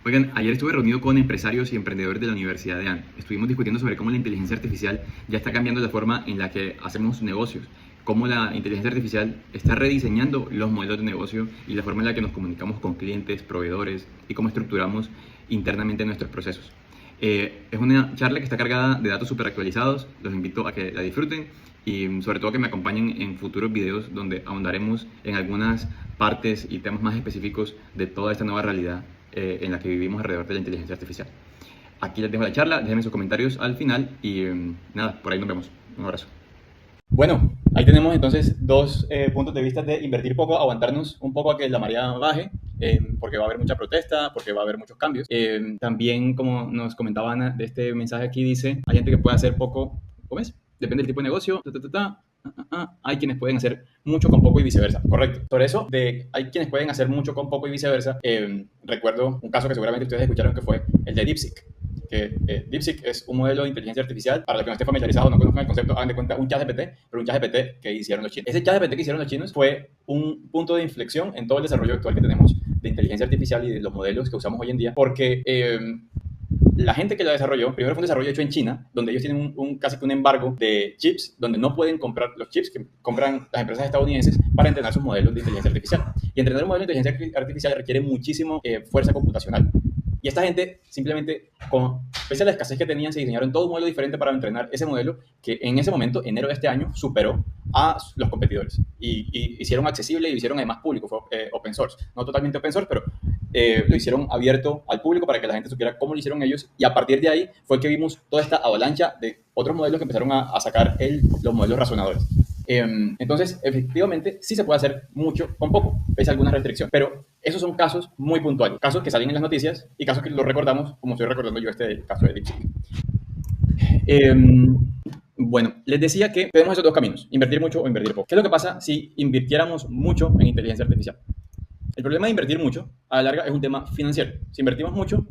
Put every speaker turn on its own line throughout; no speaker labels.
Oigan, ayer estuve reunido con empresarios y emprendedores de la Universidad de AN. Estuvimos discutiendo sobre cómo la inteligencia artificial ya está cambiando la forma en la que hacemos negocios, cómo la inteligencia artificial está rediseñando los modelos de negocio y la forma en la que nos comunicamos con clientes, proveedores y cómo estructuramos internamente nuestros procesos. Es una charla que está cargada de datos súper actualizados, los invito a que la disfruten y sobre todo que me acompañen en futuros videos donde ahondaremos en algunas partes y temas más específicos de toda esta nueva realidad en la que vivimos alrededor de la inteligencia artificial. Aquí les dejo la charla, déjenme sus comentarios al final y nada, por ahí nos vemos. Un abrazo. Bueno, ahí tenemos entonces dos puntos de vista de invertir poco, aguantarnos un poco a que la marea baje, porque va a haber mucha protesta, porque va a haber muchos cambios. También, como nos comentaba Ana, de este mensaje aquí dice, hay gente que puede hacer poco, ¿cómo es? Depende del tipo de negocio, hay quienes pueden hacer mucho con poco y viceversa, correcto. Por eso, hay quienes pueden hacer mucho con poco y viceversa. Recuerdo un caso que seguramente ustedes escucharon que fue el de DeepSeek. DeepSeek es un modelo de inteligencia artificial. Para los que no estén familiarizados, no conozcan el concepto, hagan de cuenta un ChatGPT, pero un ChatGPT que hicieron los chinos. Ese ChatGPT que hicieron los chinos fue un punto de inflexión en todo el desarrollo actual que tenemos de inteligencia artificial y de los modelos que usamos hoy en día, porque la gente que la desarrolló, primero fue un desarrollo hecho en China, donde ellos tienen casi que un embargo de chips, donde no pueden comprar los chips que compran las empresas estadounidenses para entrenar sus modelos de inteligencia artificial. Y entrenar un modelo de inteligencia artificial requiere muchísimo fuerza computacional. Y esta gente simplemente, pese a la escasez que tenían, se diseñaron todo un modelo diferente para entrenar ese modelo que en ese momento, enero de este año, superó a los competidores. Y hicieron accesible y lo hicieron además público, fue open source. No totalmente open source, pero lo hicieron abierto al público para que la gente supiera cómo lo hicieron ellos. Y a partir de ahí fue que vimos toda esta avalancha de otros modelos que empezaron a sacar los modelos razonadores. Entonces, efectivamente, sí se puede hacer mucho con poco, pese a algunas restricciones, pero esos son casos muy puntuales, casos que salen en las noticias y casos que los recordamos, como estoy recordando yo este caso de DeepSeek. Bueno, les decía que tenemos esos dos caminos, invertir mucho o invertir poco. ¿Qué es lo que pasa si invirtiéramos mucho en inteligencia artificial? El problema de invertir mucho, a la larga, es un tema financiero. Si invertimos mucho,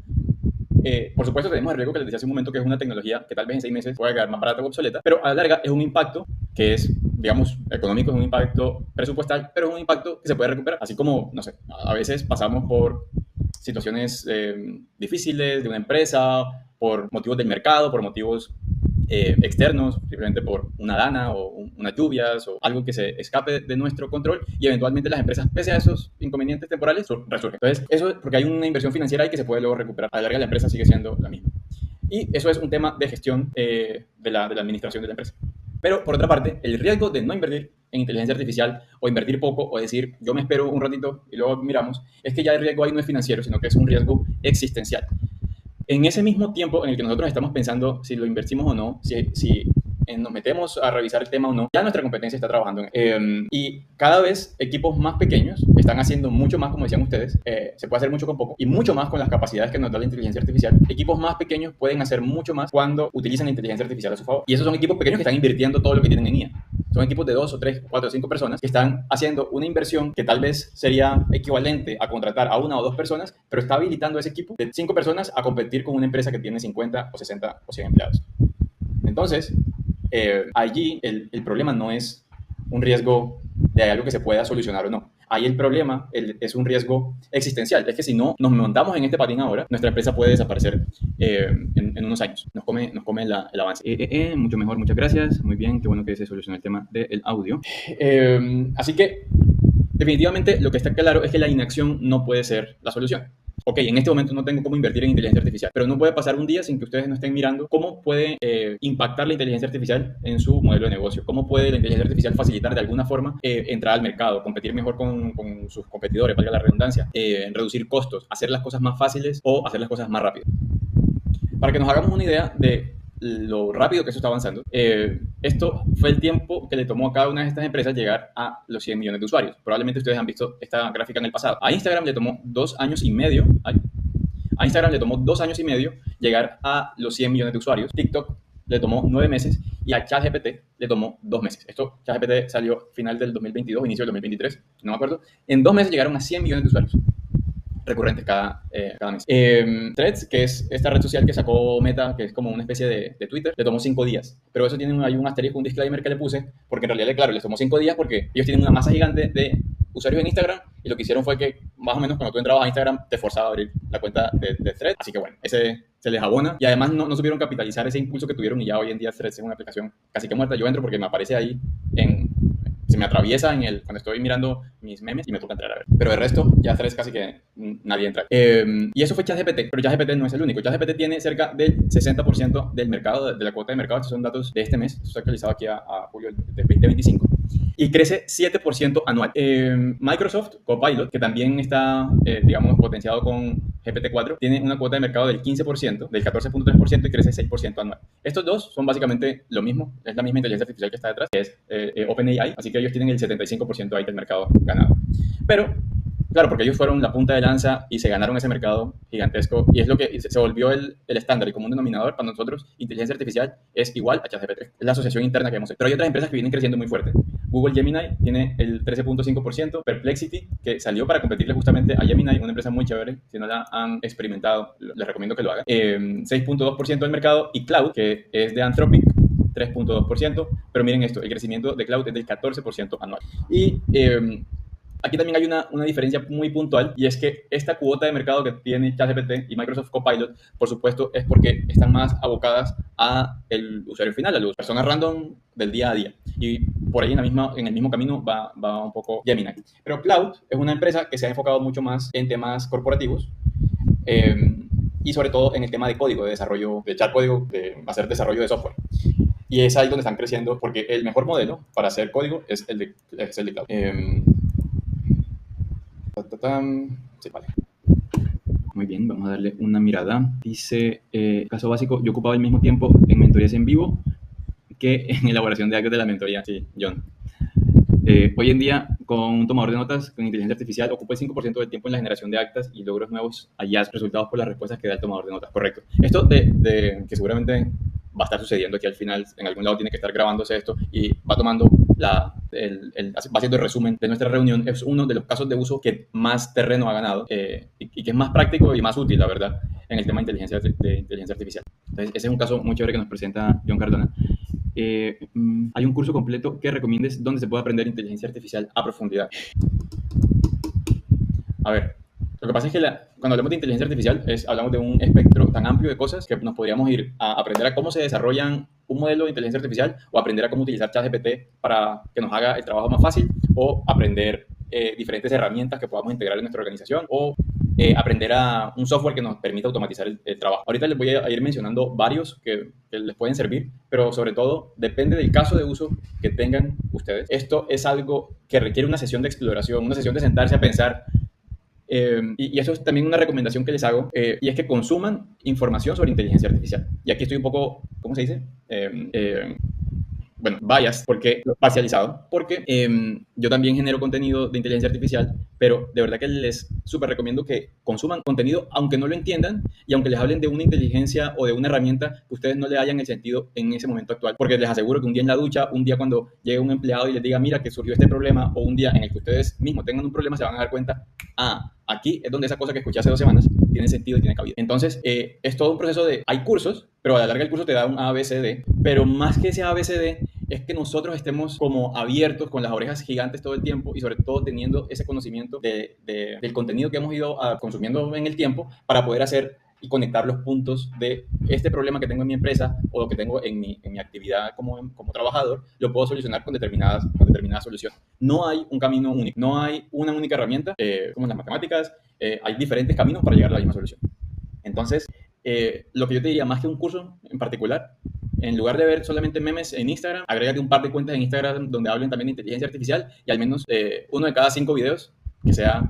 por supuesto tenemos el riesgo que les decía hace un momento, que es una tecnología que tal vez en 6 meses pueda quedar más barata o obsoleta, pero a la larga es un impacto que es, digamos, económico, es un impacto presupuestal, pero es un impacto que se puede recuperar. Así como, no sé, a veces pasamos por situaciones difíciles de una empresa, por motivos del mercado, por motivos externos, simplemente por una dana o unas lluvias o algo que se escape de nuestro control, y eventualmente las empresas, pese a esos inconvenientes temporales, resurgen. Entonces, eso es porque hay una inversión financiera ahí que se puede luego recuperar. A la larga la empresa sigue siendo la misma. Y eso es un tema de gestión de la administración de la empresa. Pero, por otra parte, el riesgo de no invertir en inteligencia artificial o invertir poco o decir, yo me espero un ratito y luego miramos, es que ya el riesgo ahí no es financiero, sino que es un riesgo existencial. En ese mismo tiempo en el que nosotros estamos pensando si lo invertimos o no, si nos metemos a revisar el tema o no, ya nuestra competencia está trabajando y cada vez equipos más pequeños están haciendo mucho más, como decían ustedes, se puede hacer mucho con poco y mucho más con las capacidades que nos da la inteligencia artificial. Equipos más pequeños pueden hacer mucho más cuando utilizan la inteligencia artificial a su favor, y esos son equipos pequeños que están invirtiendo todo lo que tienen en IA. Son equipos de 2 o 3, 4 o 5 personas que están haciendo una inversión que tal vez sería equivalente a contratar a 1 o 2 personas, pero está habilitando a ese equipo de 5 personas a competir con una empresa que tiene 50 o 60 o 100 empleados. Entonces, allí el problema no es un riesgo de algo que se pueda solucionar o no. Ahí el problema es un riesgo existencial. Es que si no nos montamos en este patín ahora, nuestra empresa puede desaparecer en unos años. Nos come el avance. Mucho mejor, muchas gracias. Muy bien, qué bueno que se solucionó el tema del audio. Así que, definitivamente, lo que está claro es que la inacción no puede ser la solución. Ok, en este momento no tengo cómo invertir en inteligencia artificial, pero no puede pasar un día sin que ustedes no estén mirando cómo puede impactar la inteligencia artificial en su modelo de negocio, cómo puede la inteligencia artificial facilitar de alguna forma entrar al mercado, competir mejor con sus competidores, valga la redundancia, reducir costos, hacer las cosas más fáciles o hacer las cosas más rápido. Para que nos hagamos una idea de lo rápido que eso está avanzando, esto fue el tiempo que le tomó a cada una de estas empresas llegar a los 100 millones de usuarios. Probablemente ustedes han visto esta gráfica en el pasado. A Instagram le tomó 2 años y medio. A Instagram le tomó 2 años y medio llegar a los 100 millones de usuarios. TikTok le tomó 9 meses y a ChatGPT le tomó 2 meses. Esto, ChatGPT salió final del 2022, inicio del 2023, no me acuerdo. En 2 meses llegaron a 100 millones de usuarios recurrentes cada mes. Threads, que es esta red social que sacó Meta, que es como una especie de Twitter, le tomó 5 días. Pero eso tiene hay un asterisco, un disclaimer que le puse, porque en realidad, claro, les tomó 5 días porque ellos tienen una masa gigante de usuarios en Instagram y lo que hicieron fue que más o menos cuando tú entrabas a Instagram te forzaba a abrir la cuenta de Threads, así que bueno, ese se les abona y además no supieron capitalizar ese impulso que tuvieron y ya hoy en día Threads es una aplicación casi que muerta. Yo entro porque me aparece ahí se me atraviesa cuando estoy mirando mis memes y me toca entrar a ver. Pero el resto, ya Threads casi que nadie entra. Y eso fue ChatGPT, pero ChatGPT no es el único. ChatGPT tiene cerca del 60% del mercado, de la cuota de mercado. Estos son datos de este mes. Esto está actualizado aquí a julio de 2025. Y crece 7% anual. Microsoft Copilot, que también está, digamos, potenciado con GPT-4, tiene una cuota de mercado del 15%, del 14.3% y crece 6% anual. Estos dos son básicamente lo mismo, es la misma inteligencia artificial que está detrás, que es OpenAI, así que ellos tienen el 75% ahí del mercado ganado. Pero claro, porque ellos fueron la punta de lanza y se ganaron ese mercado gigantesco y es lo que se volvió el estándar y común denominador para nosotros. Inteligencia artificial es igual a ChatGPT. Es la asociación interna que hemos hecho. Pero hay otras empresas que vienen creciendo muy fuerte. Google Gemini tiene el 13.5%. Perplexity, que salió para competirle justamente a Gemini, una empresa muy chévere. Si no la han experimentado, les recomiendo que lo hagan. 6.2% del mercado. Y Cloud, que es de Anthropic, 3.2%. Pero miren esto, el crecimiento de Cloud es del 14% anual. Y aquí también hay una diferencia muy puntual y es que esta cuota de mercado que tiene ChatGPT y Microsoft Copilot, por supuesto, es porque están más abocadas a el usuario final, a las personas random del día a día. Y por ahí en el mismo camino va un poco Gemini. Pero Cloud es una empresa que se ha enfocado mucho más en temas corporativos y sobre todo en el tema de código, de desarrollo, de echar código, de hacer desarrollo de software. Y es ahí donde están creciendo porque el mejor modelo para hacer código es el de Cloud. Sí, vale. Muy bien, vamos a darle una mirada. Dice, caso básico, yo ocupaba el mismo tiempo en mentorías en vivo que en elaboración de actos de la mentoría. Sí, John. Hoy en día, con un tomador de notas con inteligencia artificial, ocupa el 5% del tiempo en la generación de actas y logros nuevos hallazgos resultados por las respuestas que da el tomador de notas. Correcto. Esto de que seguramente va a estar sucediendo aquí al final, en algún lado tiene que estar grabándose esto y va tomando va haciendo el resumen de nuestra reunión. Es uno de los casos de uso que más terreno ha ganado y que es más práctico y más útil, la verdad, en el tema de inteligencia artificial. Entonces, ese es un caso muy chévere que nos presenta John Cardona. Hay un curso completo que recomiendes donde se puede aprender inteligencia artificial a profundidad. A ver, lo que pasa es que cuando hablamos de inteligencia artificial hablamos de un espectro tan amplio de cosas que nos podríamos ir a aprender a cómo se desarrollan un modelo de inteligencia artificial o aprender a cómo utilizar ChatGPT para que nos haga el trabajo más fácil o aprender diferentes herramientas que podamos integrar en nuestra organización o aprender a un software que nos permita automatizar el trabajo. Ahorita les voy a ir mencionando varios que les pueden servir, pero sobre todo depende del caso de uso que tengan ustedes. Esto es algo que requiere una sesión de exploración, una sesión de sentarse a pensar. Y eso es también una recomendación que les hago, y es que consuman información sobre inteligencia artificial. Y aquí estoy un poco, ¿cómo se dice? Bueno, parcializado, porque yo también genero contenido de inteligencia artificial, pero de verdad que les súper recomiendo que consuman contenido, aunque no lo entiendan, y aunque les hablen de una inteligencia o de una herramienta que ustedes no le hayan el sentido en ese momento actual, porque les aseguro que un día en la ducha, un día cuando llegue un empleado y les diga, mira, que surgió este problema, o un día en el que ustedes mismos tengan un problema, se van a dar cuenta, aquí es donde esa cosa que escuché hace 2 semanas tiene sentido y tiene cabida. Entonces, es todo un proceso hay cursos, pero a la larga el curso te da un ABCD, pero más que ese ABCD es que nosotros estemos como abiertos con las orejas gigantes todo el tiempo y sobre todo teniendo ese conocimiento del contenido que hemos ido consumiendo en el tiempo para poder hacer y conectar los puntos de este problema que tengo en mi empresa o lo que tengo en mi actividad como trabajador, lo puedo solucionar con determinadas soluciones. No hay un camino único, no hay una única herramienta, como en las matemáticas, hay diferentes caminos para llegar a la misma solución. Entonces, lo que yo te diría, más que un curso en particular, en lugar de ver solamente memes en Instagram, agrégate un par de cuentas en Instagram donde hablen también de inteligencia artificial y al menos uno de cada 5 videos que sea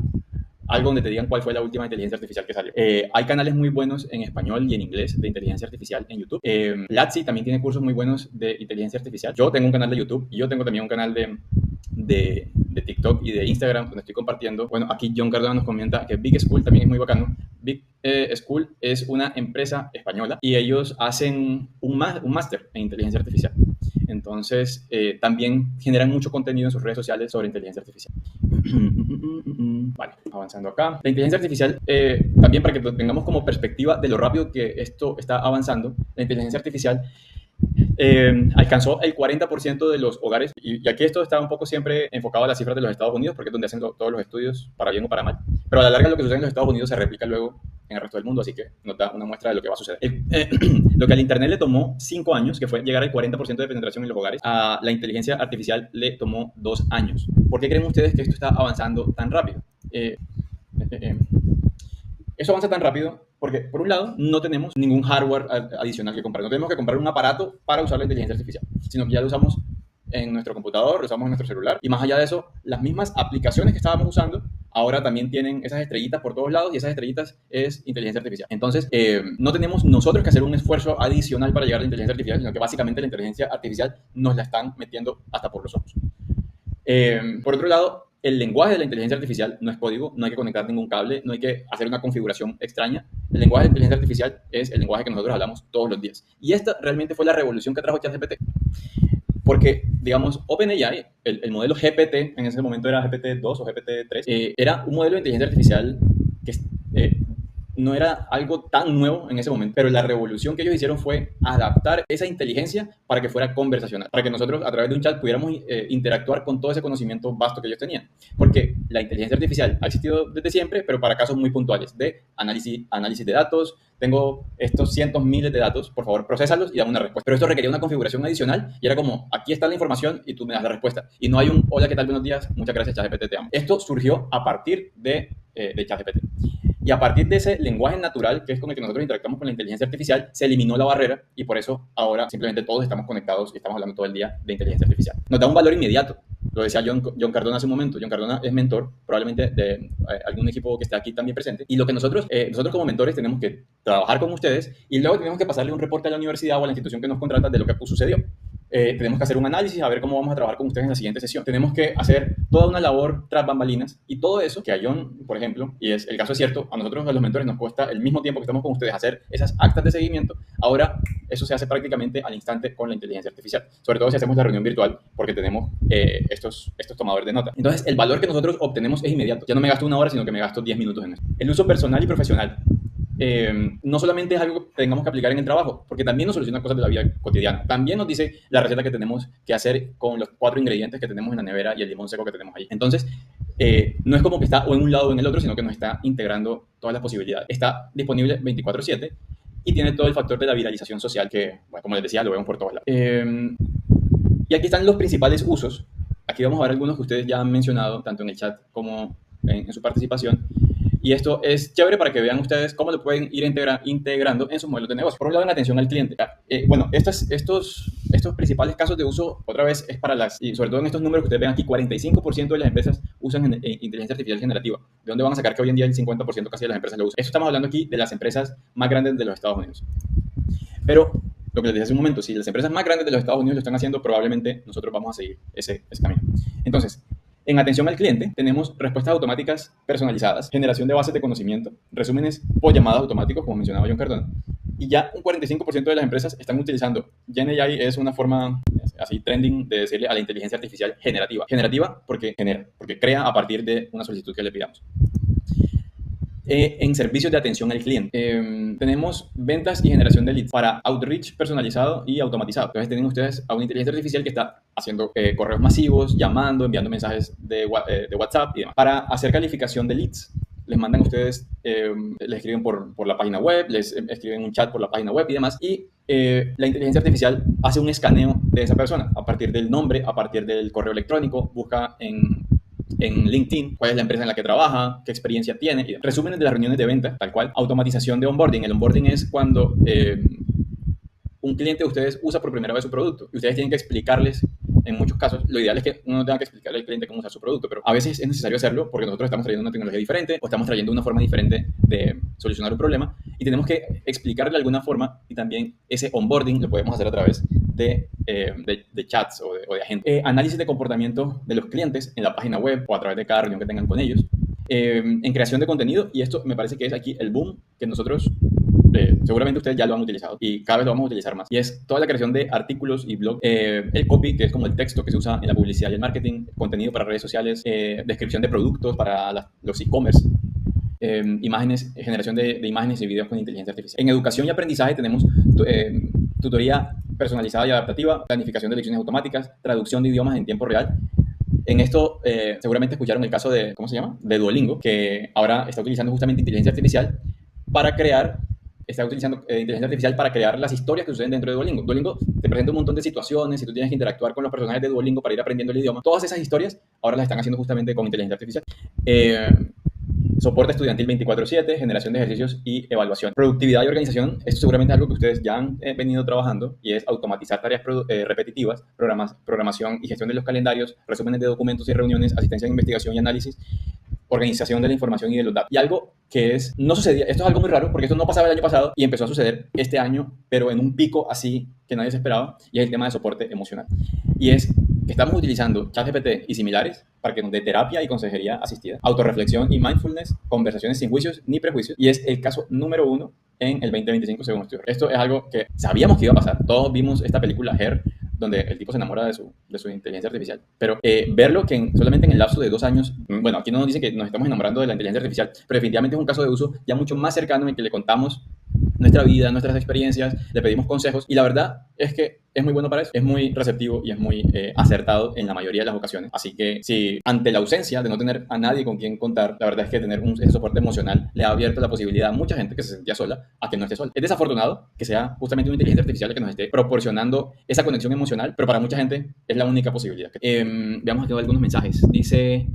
algo donde te digan cuál fue la última inteligencia artificial que salió. Hay canales muy buenos en español y en inglés de inteligencia artificial en YouTube. Platzi también tiene cursos muy buenos de inteligencia artificial. Yo tengo un canal de YouTube y yo tengo también un canal de TikTok y de Instagram donde estoy compartiendo. Bueno, aquí John Cardona nos comenta que Big School también es muy bacano. Big School es una empresa española y ellos hacen un máster en inteligencia artificial. Entonces, también generan mucho contenido en sus redes sociales sobre inteligencia artificial. Vale, avanzando acá. La inteligencia artificial, también para que tengamos como perspectiva de lo rápido que esto está avanzando, la inteligencia artificial alcanzó el 40% de los hogares, y aquí esto está un poco siempre enfocado a las cifras de los Estados Unidos, porque es donde hacen todos los estudios, para bien o para mal, pero a la larga lo que sucede en los Estados Unidos se replica luego en el resto del mundo, así que nos da una muestra de lo que va a suceder. Lo que al Internet le tomó 5 años, que fue llegar al 40% de penetración en los hogares, a la inteligencia artificial le tomó 2 años. ¿Por qué creen ustedes que esto está avanzando tan rápido? Eso avanza tan rápido porque, por un lado, no tenemos ningún hardware adicional que comprar. No tenemos que comprar un aparato para usar la inteligencia artificial, sino que ya lo usamos en nuestro computador, lo usamos en nuestro celular. Y más allá de eso, las mismas aplicaciones que estábamos usando ahora también tienen esas estrellitas por todos lados, y esas estrellitas es inteligencia artificial. Entonces, no tenemos nosotros que hacer un esfuerzo adicional para llegar a la inteligencia artificial, sino que básicamente la inteligencia artificial nos la están metiendo hasta por los ojos. Por otro lado, el lenguaje de la inteligencia artificial no es código, no hay que conectar ningún cable, no hay que hacer una configuración extraña. El lenguaje de inteligencia artificial es el lenguaje que nosotros hablamos todos los días. Y esta realmente fue la revolución que trajo ChatGPT. Porque, digamos, OpenAI, el modelo GPT, en ese momento era GPT-2 o GPT-3, era un modelo de inteligencia artificial que no era algo tan nuevo en ese momento, pero la revolución que ellos hicieron fue adaptar esa inteligencia para que fuera conversacional, para que nosotros a través de un chat pudiéramos interactuar con todo ese conocimiento vasto que ellos tenían. Porque la inteligencia artificial ha existido desde siempre, pero para casos muy puntuales de análisis de datos. Tengo estos cientos miles de datos, por favor, procesalos y dame una respuesta. Pero esto requería una configuración adicional y era como, aquí está la información y tú me das la respuesta. Y no hay un, hola, ¿qué tal? Buenos días, muchas gracias, ChatGPT, te amo. Esto surgió a partir de ChatGPT. Y a partir de ese lenguaje natural, que es con el que nosotros interactuamos con la inteligencia artificial, se eliminó la barrera y por eso ahora simplemente todos estamos conectados y estamos hablando todo el día de inteligencia artificial. Nos da un valor inmediato. Lo decía John Cardona hace un momento. John Cardona es mentor, probablemente de algún equipo que esté aquí también presente. Y lo que nosotros como mentores tenemos que trabajar con ustedes y luego tenemos que pasarle un reporte a la universidad o a la institución que nos contrata de lo que sucedió. Tenemos que hacer un análisis a ver cómo vamos a trabajar con ustedes en la siguiente sesión. Tenemos que hacer toda una labor tras bambalinas y todo eso que a John, por ejemplo, y el caso es cierto, a nosotros a los mentores nos cuesta el mismo tiempo que estamos con ustedes hacer esas actas de seguimiento. Ahora eso se hace prácticamente al instante con la inteligencia artificial, sobre todo si hacemos la reunión virtual porque tenemos estos tomadores de nota. Entonces el valor que nosotros obtenemos es inmediato. Ya no me gasto 1 hora, sino que me gasto 10 minutos en eso. El uso personal y profesional. No solamente es algo que tengamos que aplicar en el trabajo, porque también nos soluciona cosas de la vida cotidiana. También nos dice la receta que tenemos que hacer con los 4 ingredientes que tenemos en la nevera y el limón seco que tenemos ahí. Entonces, no es como que está o en un lado o en el otro, sino que nos está integrando todas las posibilidades. Está disponible 24/7 y tiene todo el factor de la viralización social que, bueno, como les decía, lo vemos por todos lados. Y aquí están los principales usos. Aquí vamos a ver algunos que ustedes ya han mencionado, tanto en el chat como en su participación. Y esto es chévere para que vean ustedes cómo lo pueden ir integrando en sus modelos de negocio. Por un lado, en la atención al cliente. Estos principales casos de uso, otra vez, es para y sobre todo en estos números que ustedes ven aquí, 45% de las empresas usan inteligencia artificial generativa. ¿De dónde van a sacar que hoy en día el 50% casi de las empresas lo usan? Esto estamos hablando aquí de las empresas más grandes de los Estados Unidos. Pero, lo que les dije hace un momento, si las empresas más grandes de los Estados Unidos lo están haciendo, probablemente nosotros vamos a seguir ese camino. Entonces, en atención al cliente, tenemos respuestas automáticas personalizadas, generación de bases de conocimiento, resúmenes por llamadas automáticos, como mencionaba John Cardona. Y ya un 45% de las empresas están utilizando GenAI. Es una forma así trending de decirle a la inteligencia artificial generativa. Generativa porque crea a partir de una solicitud que le pidamos. En servicios de atención al cliente, tenemos ventas y generación de leads para outreach personalizado y automatizado. Entonces tienen ustedes a una inteligencia artificial que está haciendo correos masivos, llamando, enviando mensajes de WhatsApp y demás. Para hacer calificación de leads, les mandan ustedes, les escriben por la página web, les escriben un chat por la página web y demás. Y la inteligencia artificial hace un escaneo de esa persona a partir del nombre, a partir del correo electrónico, busca en LinkedIn cuál es la empresa en la que trabaja, qué experiencia tiene. Y resúmenes de las reuniones de venta, tal cual. Automatización de onboarding. El onboarding es cuando un cliente de ustedes usa por primera vez su producto y ustedes tienen que explicarles. En muchos casos, lo ideal es que uno no tenga que explicarle al cliente cómo usar su producto, pero a veces es necesario hacerlo porque nosotros estamos trayendo una tecnología diferente o estamos trayendo una forma diferente de solucionar un problema y tenemos que explicarle de alguna forma, y también ese onboarding lo podemos hacer a través de chats o de agentes. Análisis de comportamiento de los clientes en la página web o a través de cada reunión que tengan con ellos. En creación de contenido, y esto me parece que es aquí el boom que nosotros seguramente ustedes ya lo han utilizado y cada vez lo vamos a utilizar más, y es toda la creación de artículos y blogs, el copy, que es como el texto que se usa en la publicidad y el marketing, contenido para redes sociales, descripción de productos para los e-commerce, generación de imágenes y videos con inteligencia artificial. En educación y aprendizaje tenemos tutoría personalizada y adaptativa, planificación de lecciones automáticas, traducción de idiomas en tiempo real. En esto seguramente escucharon el caso de, ¿cómo se llama? De Duolingo, que ahora está utilizando justamente inteligencia artificial para crear, está utilizando inteligencia artificial para crear las historias que suceden dentro de Duolingo. Duolingo te presenta un montón de situaciones y tú tienes que interactuar con los personajes de Duolingo para ir aprendiendo el idioma. Todas esas historias ahora las están haciendo justamente con inteligencia artificial. Soporte estudiantil 24/7, generación de ejercicios y evaluación. Productividad y organización, esto seguramente es algo que ustedes ya han venido trabajando y es automatizar tareas repetitivas, programación y gestión de los calendarios, resúmenes de documentos y reuniones, asistencia en investigación y análisis, organización de la información y de los datos. Y algo que no sucedía, esto es algo muy raro porque esto no pasaba el año pasado y empezó a suceder este año, pero en un pico así que nadie se esperaba, y es el tema de soporte emocional. Y es que estamos utilizando ChatGPT y similares para que nos dé terapia y consejería asistida, autorreflexión y mindfulness, conversaciones sin juicios ni prejuicios, y es el caso número 1 en el 2025 según estudios. Esto es algo que sabíamos que iba a pasar. Todos vimos esta película Her, donde el tipo se enamora de su inteligencia artificial. Pero verlo que solamente en el lapso de 2 años, bueno, aquí no nos dicen que nos estamos enamorando de la inteligencia artificial, pero definitivamente es un caso de uso ya mucho más cercano en que le contamos nuestra vida, nuestras experiencias, le pedimos consejos y la verdad es que es muy bueno para eso, es muy receptivo y es muy acertado en la mayoría de las ocasiones. Así que si ante la ausencia de no tener a nadie con quien contar, la verdad es que tener ese soporte emocional le ha abierto la posibilidad a mucha gente que se sentía sola a que no esté sola. Es desafortunado que sea justamente una inteligencia artificial la que nos esté proporcionando esa conexión emocional, pero para mucha gente es la única posibilidad. Veamos aquí algunos mensajes. Dice...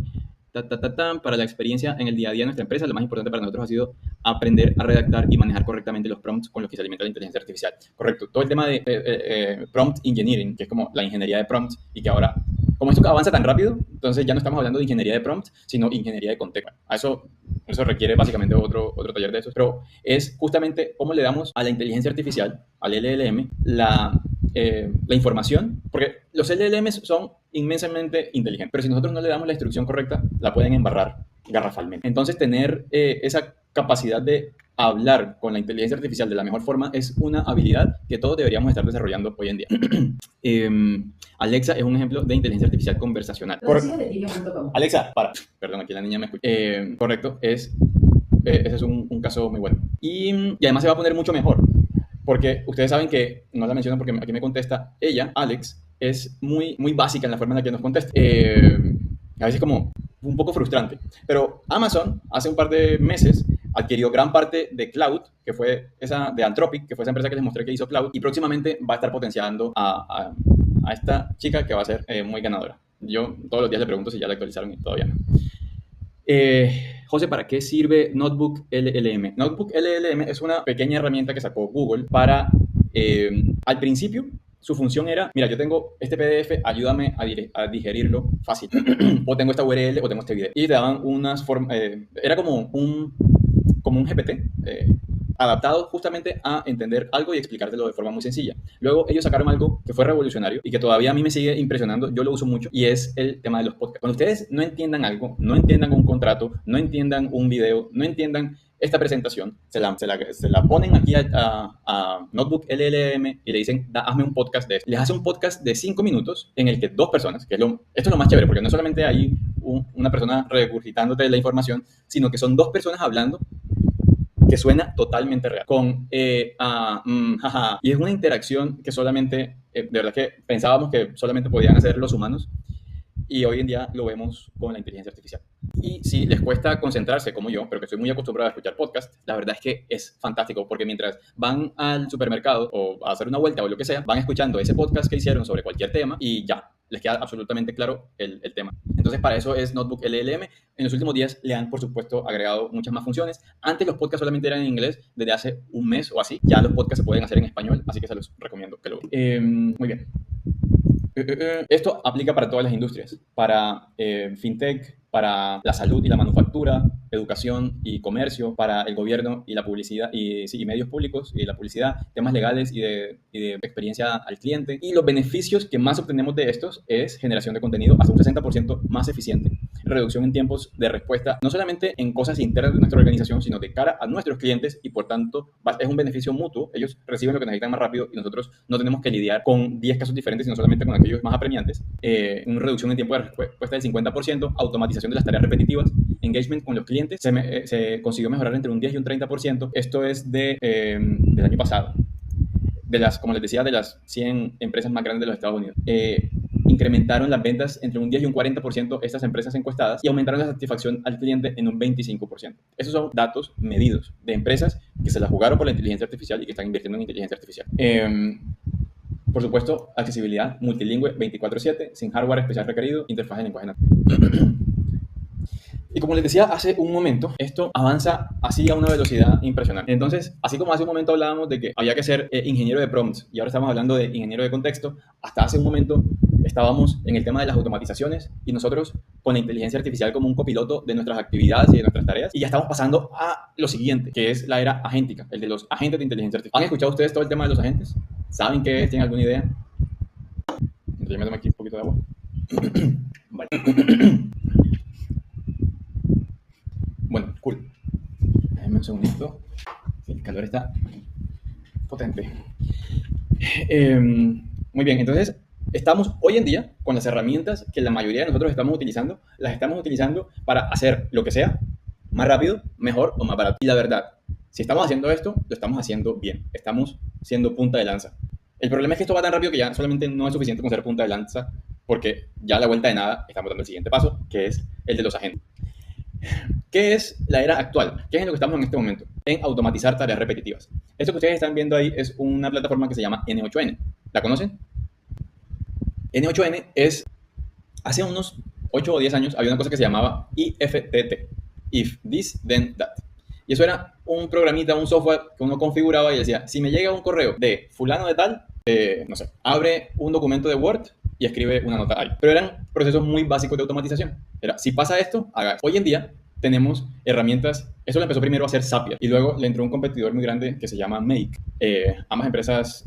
Para la experiencia en el día a día de nuestra empresa, lo más importante para nosotros ha sido aprender a redactar y manejar correctamente los prompts con los que se alimenta la inteligencia artificial. Correcto. Todo el tema de prompt engineering, que es como la ingeniería de prompts, y que ahora, como esto avanza tan rápido, entonces ya no estamos hablando de ingeniería de prompts, sino ingeniería de contexto. Eso requiere básicamente otro taller de esos, pero es justamente cómo le damos a la inteligencia artificial, al LLM, la información, porque los LLMs son inmensamente inteligentes, pero si nosotros no le damos la instrucción correcta, la pueden embarrar garrafalmente. Entonces, tener esa capacidad de hablar con la inteligencia artificial de la mejor forma es una habilidad que todos deberíamos estar desarrollando hoy en día. Alexa es un ejemplo de inteligencia artificial conversacional. Alexa, perdón, aquí la niña me escucha. Correcto, ese es un caso muy bueno. Y además se va a poner mucho mejor. Porque ustedes saben que, no la menciono porque aquí me contesta ella, Alex, es muy, muy básica en la forma en la que nos contesta. A veces como un poco frustrante. Pero Amazon, hace un par de meses, adquirió gran parte de Cloud, que fue esa de Anthropic, que fue esa empresa que les mostré que hizo Cloud, y próximamente va a estar potenciando a esta chica que va a ser muy ganadora. Yo todos los días le pregunto si ya la actualizaron y todavía no. José, ¿para qué sirve Notebook LLM? Notebook LLM es una pequeña herramienta que sacó Google para, al principio, su función era, mira, yo tengo este PDF, ayúdame a digerirlo fácil. O tengo esta URL o tengo este video. Y te daban unas formas, era como un GPT, adaptado justamente a entender algo y explicártelo de forma muy sencilla. Luego ellos sacaron algo que fue revolucionario y que todavía a mí me sigue impresionando, yo lo uso mucho, y es el tema de los podcasts. Cuando ustedes no entiendan algo, no entiendan un contrato, no entiendan un video, no entiendan esta presentación, se la ponen aquí a Notebook LLM y le dicen, hazme un podcast de esto. Les hace un podcast de 5 minutos en el que 2 personas, que esto es lo más chévere, porque no solamente hay una persona regurgitándote la información, sino que son 2 personas hablando que suena totalmente real, y es una interacción que solamente, de verdad que pensábamos que solamente podían hacer los humanos, y hoy en día lo vemos con la inteligencia artificial. Y si les cuesta concentrarse como yo, pero que estoy muy acostumbrado a escuchar podcasts, la verdad es que es fantástico, porque mientras van al supermercado o a hacer una vuelta o lo que sea, van escuchando ese podcast que hicieron sobre cualquier tema y ya, les queda absolutamente claro el tema. Entonces, para eso es Notebook LLM. En los últimos días le han, por supuesto, agregado muchas más funciones. Antes los podcasts solamente eran en inglés, desde hace un mes o así. Ya los podcasts se pueden hacer en español, así que se los recomiendo que lo vean. Muy bien. Esto aplica para todas las industrias, para fintech, para la salud y la manufactura, educación y comercio, para el gobierno y la publicidad y medios públicos y la publicidad, temas legales y de experiencia al cliente. Y los beneficios que más obtenemos de estos es generación de contenido hasta un 60% más eficiente, reducción en tiempos de respuesta, no solamente en cosas internas de nuestra organización, sino de cara a nuestros clientes, y por tanto es un beneficio mutuo. Ellos reciben lo que necesitan más rápido y nosotros no tenemos que lidiar con 10 casos diferentes, sino solamente con aquellos más apremiantes. Una reducción en tiempo de respuesta del 50%, automatización de las tareas repetitivas, engagement con los clientes, se consiguió mejorar entre un 10 y un 30%. Esto es del año pasado. como les decía, de las 100 empresas más grandes de los Estados Unidos, incrementaron las ventas entre un 10 y un 40% estas empresas encuestadas y aumentaron la satisfacción al cliente en un 25%. Esos son datos medidos de empresas que se la jugaron por la inteligencia artificial y que están invirtiendo en inteligencia artificial. Por supuesto, accesibilidad multilingüe 24/7, sin hardware especial requerido, interfaz de lenguaje natural. Y como les decía hace un momento, esto avanza así a una velocidad impresionante. Entonces, así como hace un momento hablábamos de que había que ser ingeniero de prompts y ahora estamos hablando de ingeniero de contexto, hasta hace un momento estábamos en el tema de las automatizaciones y nosotros con la inteligencia artificial como un copiloto de nuestras actividades y de nuestras tareas. Y ya estamos pasando a lo siguiente, que es la era agéntica, el de los agentes de inteligencia artificial. ¿Han escuchado ustedes todo el tema de los agentes? ¿Saben qué es? ¿Tienen alguna idea? Yo me tomo aquí un poquito de agua. Vale. Bueno, cool. Déjenme un segundito. El calor está potente. Muy bien, entonces estamos hoy en día con las herramientas que la mayoría de nosotros estamos utilizando, las estamos utilizando para hacer lo que sea más rápido, mejor o más barato. Y la verdad, si estamos haciendo esto, lo estamos haciendo bien. Estamos siendo punta de lanza. El problema es que esto va tan rápido que ya solamente no es suficiente con ser punta de lanza, porque ya a la vuelta de nada estamos dando el siguiente paso, que es el de los agentes. ¿Qué es la era actual? ¿Qué es en lo que estamos en este momento? En automatizar tareas repetitivas. Esto que ustedes están viendo ahí es una plataforma que se llama N8N. ¿La conocen? N8N es, hace unos 8 o 10 años había una cosa que se llamaba IFTT. If this, then that. Y eso era un programita, un software que uno configuraba y decía, si me llega un correo de fulano de tal, no sé, abre un documento de Word y escribe una nota ahí. Pero eran procesos muy básicos de automatización. Era, si pasa esto, haga esto. Hoy en día tenemos herramientas, eso lo empezó primero a hacer Zapier y luego le entró un competidor muy grande que se llama Make, ambas empresas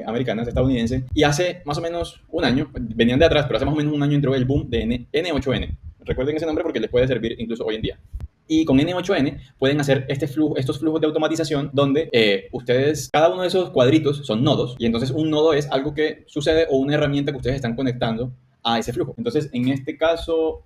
americanas, estadounidenses, y hace más o menos un año, venían de atrás, pero hace más o menos un año entró el boom de N8N. Recuerden ese nombre porque les puede servir incluso hoy en día. Y con N8N pueden hacer estos flujos de automatización donde ustedes, cada uno de esos cuadritos son nodos, y entonces un nodo es algo que sucede o una herramienta que ustedes están conectando a ese flujo. Entonces, en este caso,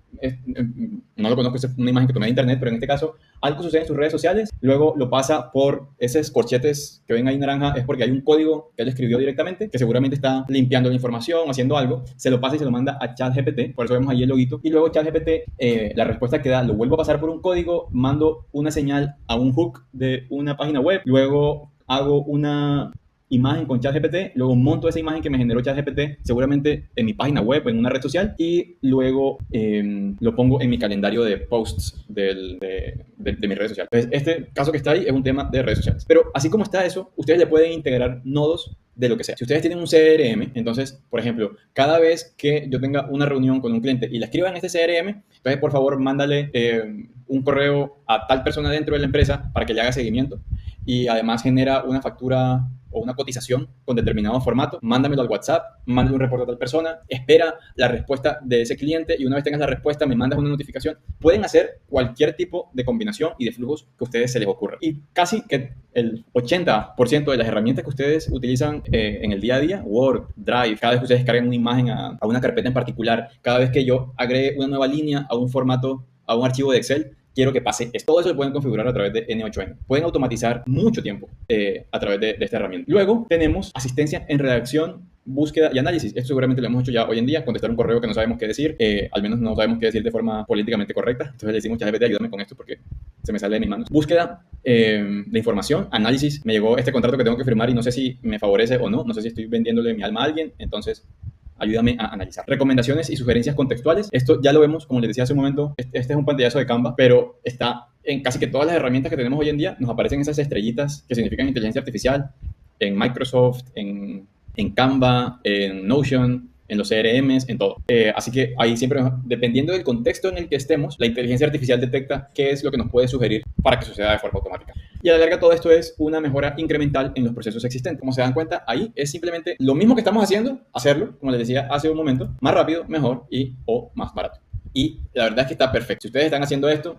no lo conozco, es una imagen que tomé de internet, pero en este caso, algo sucede en sus redes sociales, luego lo pasa por esos corchetes que ven ahí naranja, es porque hay un código que él escribió directamente, que seguramente está limpiando la información, haciendo algo, se lo pasa y se lo manda a ChatGPT, por eso vemos ahí el loguito, y luego ChatGPT, la respuesta que da, lo vuelvo a pasar por un código, mando una señal a un hook de una página web, luego hago una imagen con ChatGPT, luego monto esa imagen que me generó ChatGPT seguramente en mi página web o en una red social y luego lo pongo en mi calendario de posts de mis redes sociales. Entonces, este caso que está ahí es un tema de redes sociales. Pero así como está eso, ustedes le pueden integrar nodos de lo que sea. Si ustedes tienen un CRM, entonces, por ejemplo, cada vez que yo tenga una reunión con un cliente y la escriba en este CRM, entonces, por favor, mándale un correo a tal persona dentro de la empresa para que le haga seguimiento y además genera una factura o una cotización con determinado formato, mándamelo al WhatsApp, mándale un reporte a tal persona, espera la respuesta de ese cliente y una vez tengas la respuesta me mandas una notificación. Pueden hacer cualquier tipo de combinación y de flujos que a ustedes se les ocurra. Y casi que el 80% de las herramientas que ustedes utilizan en el día a día, Word, Drive, cada vez que ustedes carguen una imagen a una carpeta en particular, cada vez que yo agregue una nueva línea a un formato, a un archivo de Excel, quiero que pase esto. Todo eso lo pueden configurar a través de N8N. Pueden automatizar mucho tiempo a través de esta herramienta. Luego tenemos asistencia en redacción, búsqueda y análisis. Esto seguramente lo hemos hecho ya hoy en día, contestar un correo que no sabemos qué decir, al menos no sabemos qué decir de forma políticamente correcta. Entonces le decimos, ChatGPT, ayúdame con esto porque se me sale de mis manos. Búsqueda de información, análisis. Me llegó este contrato que tengo que firmar y no sé si me favorece o no. No sé si estoy vendiéndole mi alma a alguien. Entonces, ayúdame a analizar. Recomendaciones y sugerencias contextuales. Esto ya lo vemos, como les decía hace un momento, este es un pantallazo de Canva, pero está en casi que todas las herramientas que tenemos hoy en día. Nos aparecen esas estrellitas que significan inteligencia artificial en Microsoft, en Canva, en Notion, en los CRMs, en todo. Así que ahí siempre, dependiendo del contexto en el que estemos, la inteligencia artificial detecta qué es lo que nos puede sugerir para que suceda de forma automática. Y a la larga todo esto es una mejora incremental en los procesos existentes. Como se dan cuenta, ahí es simplemente lo mismo que estamos haciendo, hacerlo, como les decía hace un momento, más rápido, mejor y o más barato. Y la verdad es que está perfecto. Si ustedes están haciendo esto,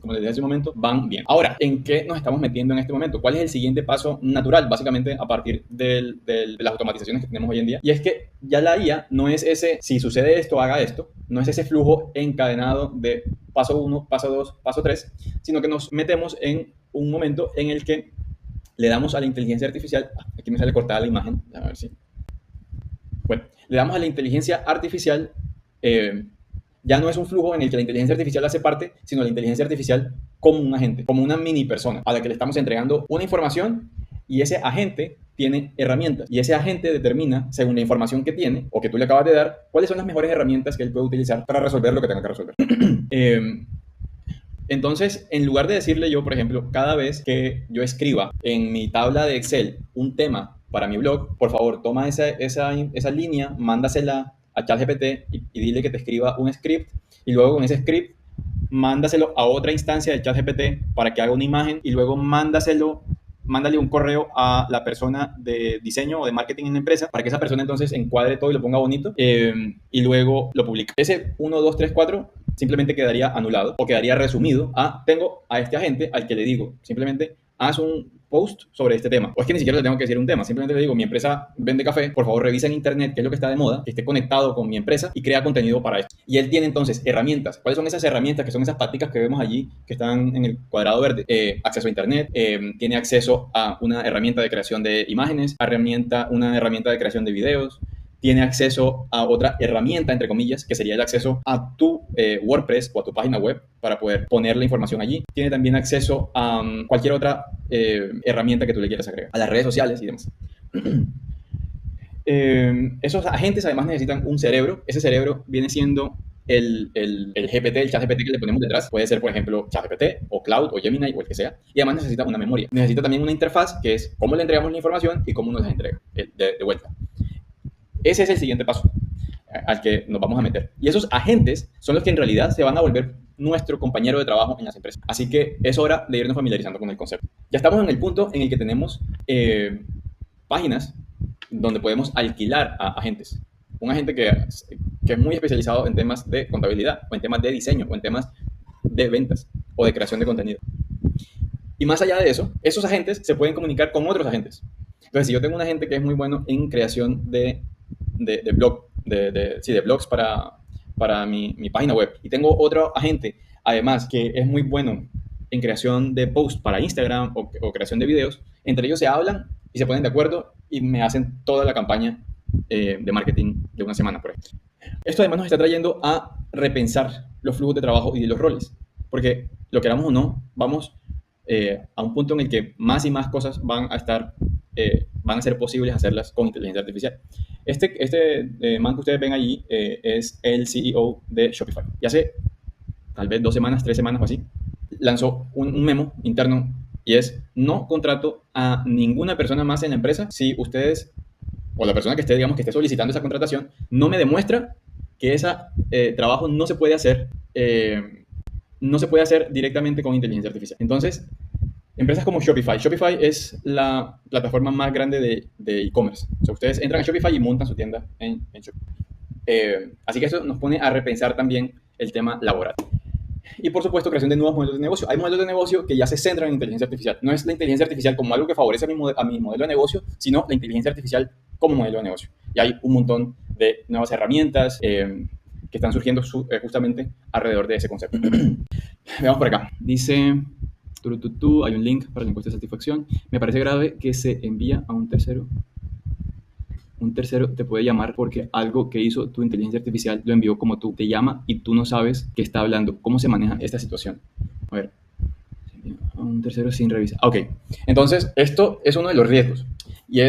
como les dije hace un momento, van bien. Ahora, ¿en qué nos estamos metiendo en este momento? ¿Cuál es el siguiente paso natural, básicamente, a partir de las automatizaciones que tenemos hoy en día? Y es que ya la IA no es ese, si sucede esto, haga esto, no es ese flujo encadenado de paso 1, paso 2, paso 3, sino que nos metemos en un momento en el que le damos a la inteligencia artificial, aquí me sale cortada la imagen, a ver si, bueno, le damos a la inteligencia artificial, ya no es un flujo en el que la inteligencia artificial hace parte, sino la inteligencia artificial como un agente, como una mini persona a la que le estamos entregando una información y ese agente tiene herramientas y ese agente determina, según la información que tiene o que tú le acabas de dar, cuáles son las mejores herramientas que él puede utilizar para resolver lo que tenga que resolver. Entonces, en lugar de decirle yo, por ejemplo, cada vez que yo escriba en mi tabla de Excel un tema para mi blog, por favor, toma esa línea, mándasela a ChatGPT y dile que te escriba un script y luego con ese script mándaselo a otra instancia de ChatGPT para que haga una imagen y luego mándale un correo a la persona de diseño o de marketing en la empresa para que esa persona entonces encuadre todo y lo ponga bonito y luego lo publique. Ese 1, 2, 3, 4 simplemente quedaría anulado o quedaría resumido a tengo a este agente al que le digo simplemente haz un post sobre este tema. O es que ni siquiera le tengo que decir un tema, simplemente le digo mi empresa vende café, por favor revisa en internet qué es lo que está de moda, que esté conectado con mi empresa y crea contenido para eso. Y él tiene entonces herramientas. ¿Cuáles son esas herramientas? Que son esas paticas que vemos allí que están en el cuadrado verde. Acceso a internet, tiene acceso a una herramienta de creación de imágenes, una herramienta de creación de videos, tiene acceso a otra herramienta, entre comillas, que sería el acceso a tu WordPress o a tu página web para poder poner la información allí. Tiene también acceso a cualquier otra herramienta que tú le quieras agregar, a las redes sociales y demás. Esos agentes además necesitan un cerebro. Ese cerebro viene siendo el GPT, el ChatGPT que le ponemos detrás. Puede ser, por ejemplo, ChatGPT o Cloud o Gemini o el que sea. Y además necesita una memoria. Necesita también una interfaz que es cómo le entregamos la información y cómo nos la entrega de vuelta. Ese es el siguiente paso al que nos vamos a meter. Y esos agentes son los que en realidad se van a volver nuestro compañero de trabajo en las empresas. Así que es hora de irnos familiarizando con el concepto. Ya estamos en el punto en el que tenemos páginas donde podemos alquilar a agentes. Un agente que es muy especializado en temas de contabilidad, o en temas de diseño, o en temas de ventas, o de creación de contenido. Y más allá de eso, esos agentes se pueden comunicar con otros agentes. Entonces, si yo tengo un agente que es muy bueno en creación de blogs para mi página web, y tengo otro agente, además, que es muy bueno en creación de posts para Instagram o creación de videos, entre ellos se hablan y se ponen de acuerdo y me hacen toda la campaña de marketing de una semana, por ejemplo. Esto además nos está trayendo a repensar los flujos de trabajo y de los roles, porque lo queramos o no, vamos a un punto en el que más y más cosas van a ser posibles hacerlas con inteligencia artificial. Este man que ustedes ven allí es el CEO de Shopify. Y hace tal vez 2 semanas, 3 semanas o así, lanzó un memo interno y es: no contrato a ninguna persona más en la empresa si ustedes, o la persona que esté solicitando esa contratación, no me demuestra que ese trabajo no se puede hacer directamente con inteligencia artificial. Entonces, empresas como Shopify. Shopify es la plataforma más grande de e-commerce. O sea, ustedes entran a Shopify y montan su tienda en Shopify. Así que eso nos pone a repensar también el tema laboral. Y por supuesto, creación de nuevos modelos de negocio. Hay modelos de negocio que ya se centran en inteligencia artificial. No es la inteligencia artificial como algo que favorece a mi modelo de negocio, sino la inteligencia artificial como modelo de negocio. Y hay un montón de nuevas herramientas que están surgiendo justamente alrededor de ese concepto. Veamos por acá. Dice: hay un link para la encuesta de satisfacción. Me parece grave que se envía a un tercero. Un tercero te puede llamar porque algo que hizo tu inteligencia artificial lo envió como tú. Te llama y tú no sabes qué está hablando. ¿Cómo se maneja esta situación? A ver. A un tercero sin revisar. Ok. Entonces, esto es uno de los riesgos. Y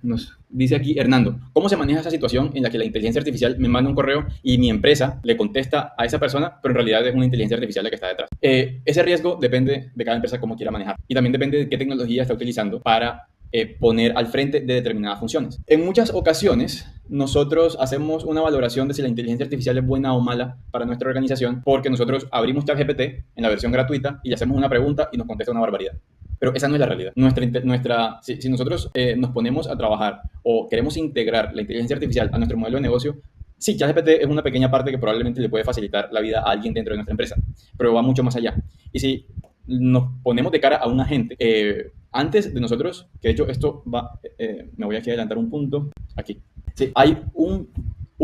nos dice aquí Hernando: ¿cómo se maneja esa situación en la que la inteligencia artificial me manda un correo y mi empresa le contesta a esa persona, pero en realidad es una inteligencia artificial la que está detrás? Ese riesgo depende de cada empresa cómo quiera manejar. Y también depende de qué tecnología está utilizando para poner al frente de determinadas funciones. En muchas ocasiones, nosotros hacemos una valoración de si la inteligencia artificial es buena o mala para nuestra organización porque nosotros abrimos ChatGPT en la versión gratuita y le hacemos una pregunta y nos contesta una barbaridad. Pero esa no es la realidad. Si nosotros nos ponemos a trabajar o queremos integrar la inteligencia artificial a nuestro modelo de negocio, sí, ChatGPT es una pequeña parte que probablemente le puede facilitar la vida a alguien dentro de nuestra empresa, pero va mucho más allá. Y si nos ponemos de cara a un agente, antes de nosotros, que de hecho esto va, me voy aquí a adelantar un punto, aquí. Sí, hay un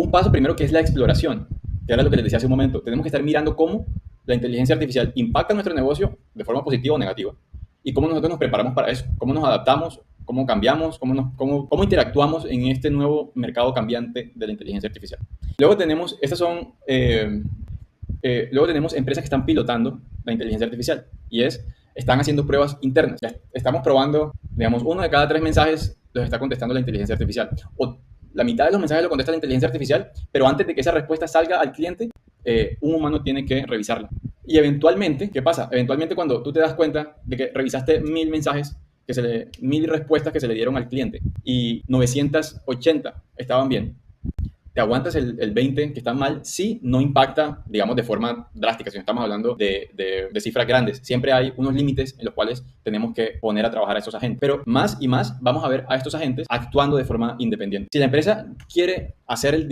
paso primero que es la exploración, que era lo que les decía hace un momento. Tenemos que estar mirando cómo la inteligencia artificial impacta nuestro negocio de forma positiva o negativa. y cómo nosotros nos preparamos para eso, cómo nos adaptamos, cómo cambiamos, cómo interactuamos en este nuevo mercado cambiante de la inteligencia artificial. Luego tenemos, luego tenemos empresas que están pilotando la inteligencia artificial y están haciendo pruebas internas. Ya estamos probando, digamos, 1 de cada 3 mensajes los está contestando la inteligencia artificial. O la mitad de los mensajes lo contesta la inteligencia artificial, pero antes de que esa respuesta salga al cliente, un humano tiene que revisarla. Y eventualmente, ¿qué pasa? Eventualmente cuando tú te das cuenta de que revisaste 1000 mensajes, 1000 respuestas que se le dieron al cliente y 980 estaban bien, te aguantas el 20 que está mal, sí, no impacta, digamos, de forma drástica, si no estamos hablando de cifras grandes. Siempre hay unos límites en los cuales tenemos que poner a trabajar a estos agentes. Pero más y más vamos a ver a estos agentes actuando de forma independiente. Si la empresa quiere hacer el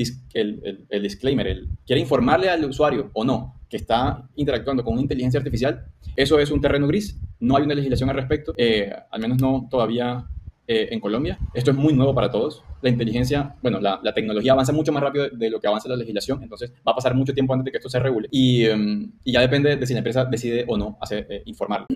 disclaimer, quiere informarle al usuario o no que está interactuando con una inteligencia artificial, eso es un terreno gris. No hay una legislación al respecto, al menos no todavía en Colombia. Esto es muy nuevo para todos. La inteligencia, bueno, la tecnología avanza mucho más rápido de lo que avanza la legislación, entonces va a pasar mucho tiempo antes de que esto se regule. Y ya depende de si la empresa decide o no informarlo.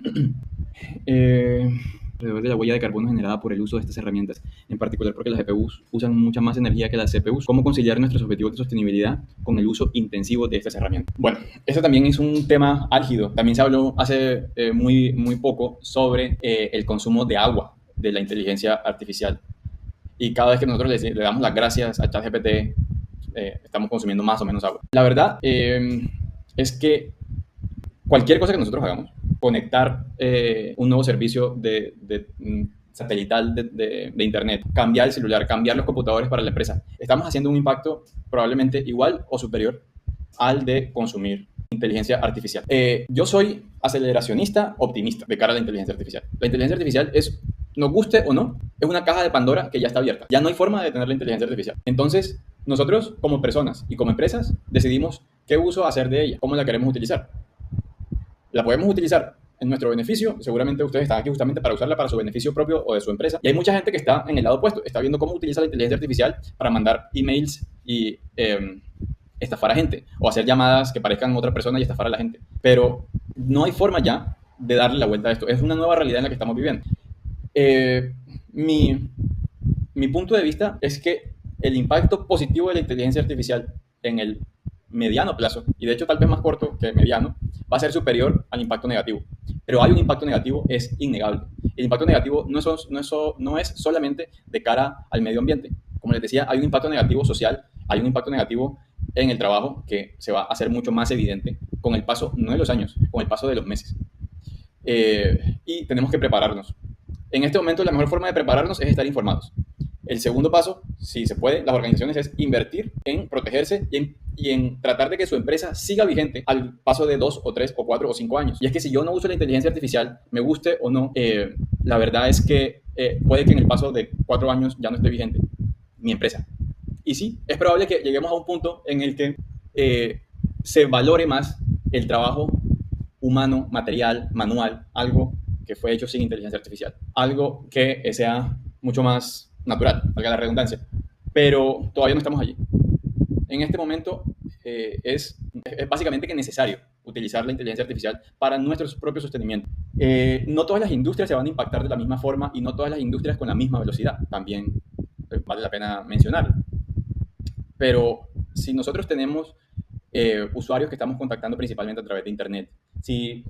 Alrededor de la huella de carbono generada por el uso de estas herramientas, en particular porque las GPUs usan mucha más energía que las CPUs. ¿Cómo conciliar nuestros objetivos de sostenibilidad con el uso intensivo de estas herramientas? Bueno, este también es un tema álgido. También se habló hace muy poco sobre el consumo de agua de la inteligencia artificial. Y cada vez que nosotros le damos las gracias a ChatGPT, estamos consumiendo más o menos agua. La verdad es que cualquier cosa que nosotros hagamos, conectar un nuevo servicio satelital de internet, cambiar el celular, cambiar los computadores para la empresa, estamos haciendo un impacto probablemente igual o superior al de consumir inteligencia artificial. Yo soy aceleracionista optimista de cara a la inteligencia artificial. La inteligencia artificial nos guste o no, es una caja de Pandora que ya está abierta. Ya no hay forma de detener la inteligencia artificial. Entonces, nosotros como personas y como empresas decidimos qué uso hacer de ella, cómo la queremos utilizar. La podemos utilizar en nuestro beneficio. Seguramente ustedes están aquí justamente para usarla para su beneficio propio o de su empresa. Y hay mucha gente que está en el lado opuesto, está viendo cómo utiliza la inteligencia artificial para mandar emails y estafar a gente o hacer llamadas que parezcan otra persona y estafar a la gente. Pero no hay forma ya de darle la vuelta a esto. Es una nueva realidad en la que estamos viviendo. Mi punto de vista es que el impacto positivo de la inteligencia artificial en el mediano plazo, y de hecho tal vez más corto que mediano, va a ser superior al impacto negativo. Pero hay un impacto negativo, es innegable. El impacto negativo no es solamente de cara al medio ambiente. Como les decía, hay un impacto negativo social, hay un impacto negativo en el trabajo que se va a hacer mucho más evidente con el paso, no de los años, con el paso de los meses. Y tenemos que prepararnos. En este momento la mejor forma de prepararnos es estar informados. El segundo paso, si se puede, las organizaciones es invertir en protegerse y en tratar de que su empresa siga vigente al paso de 2 o 3 o 4 o 5 años. Y es que si yo no uso la inteligencia artificial, me guste o no, la verdad es que puede que en el paso de 4 años ya no esté vigente mi empresa. Y sí, es probable que lleguemos a un punto en el que se valore más el trabajo humano, material, manual, algo que fue hecho sin inteligencia artificial. Algo que sea mucho más natural, valga la redundancia. Pero todavía no estamos allí. En este momento es básicamente que necesario utilizar la inteligencia artificial para nuestro propio sostenimiento. No todas las industrias se van a impactar de la misma forma y no todas las industrias con la misma velocidad. También vale la pena mencionarlo. Pero si nosotros tenemos usuarios que estamos contactando principalmente a través de Internet, si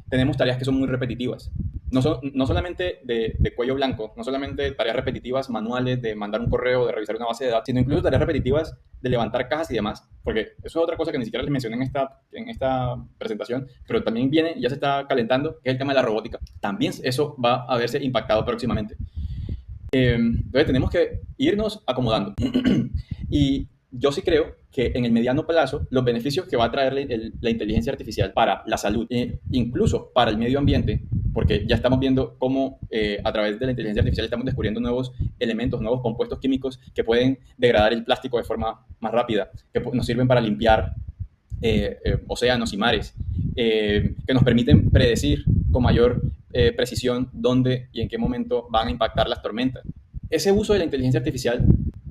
tenemos tareas que son muy repetitivas, no solamente de cuello blanco, no solamente tareas repetitivas manuales de mandar un correo, de revisar una base de datos, sino incluso tareas repetitivas de levantar cajas y demás, porque eso es otra cosa que ni siquiera les mencioné en esta presentación, pero también viene, ya se está calentando, que es el tema de la robótica. También eso va a verse impactado próximamente. Entonces tenemos que irnos acomodando. Y yo sí creo que en el mediano plazo los beneficios que va a traer la inteligencia artificial para la salud, incluso para el medio ambiente, porque ya estamos viendo cómo a través de la inteligencia artificial estamos descubriendo nuevos elementos, nuevos compuestos químicos que pueden degradar el plástico de forma más rápida, que nos sirven para limpiar océanos y mares, que nos permiten predecir con mayor precisión dónde y en qué momento van a impactar las tormentas. Ese uso de la inteligencia artificial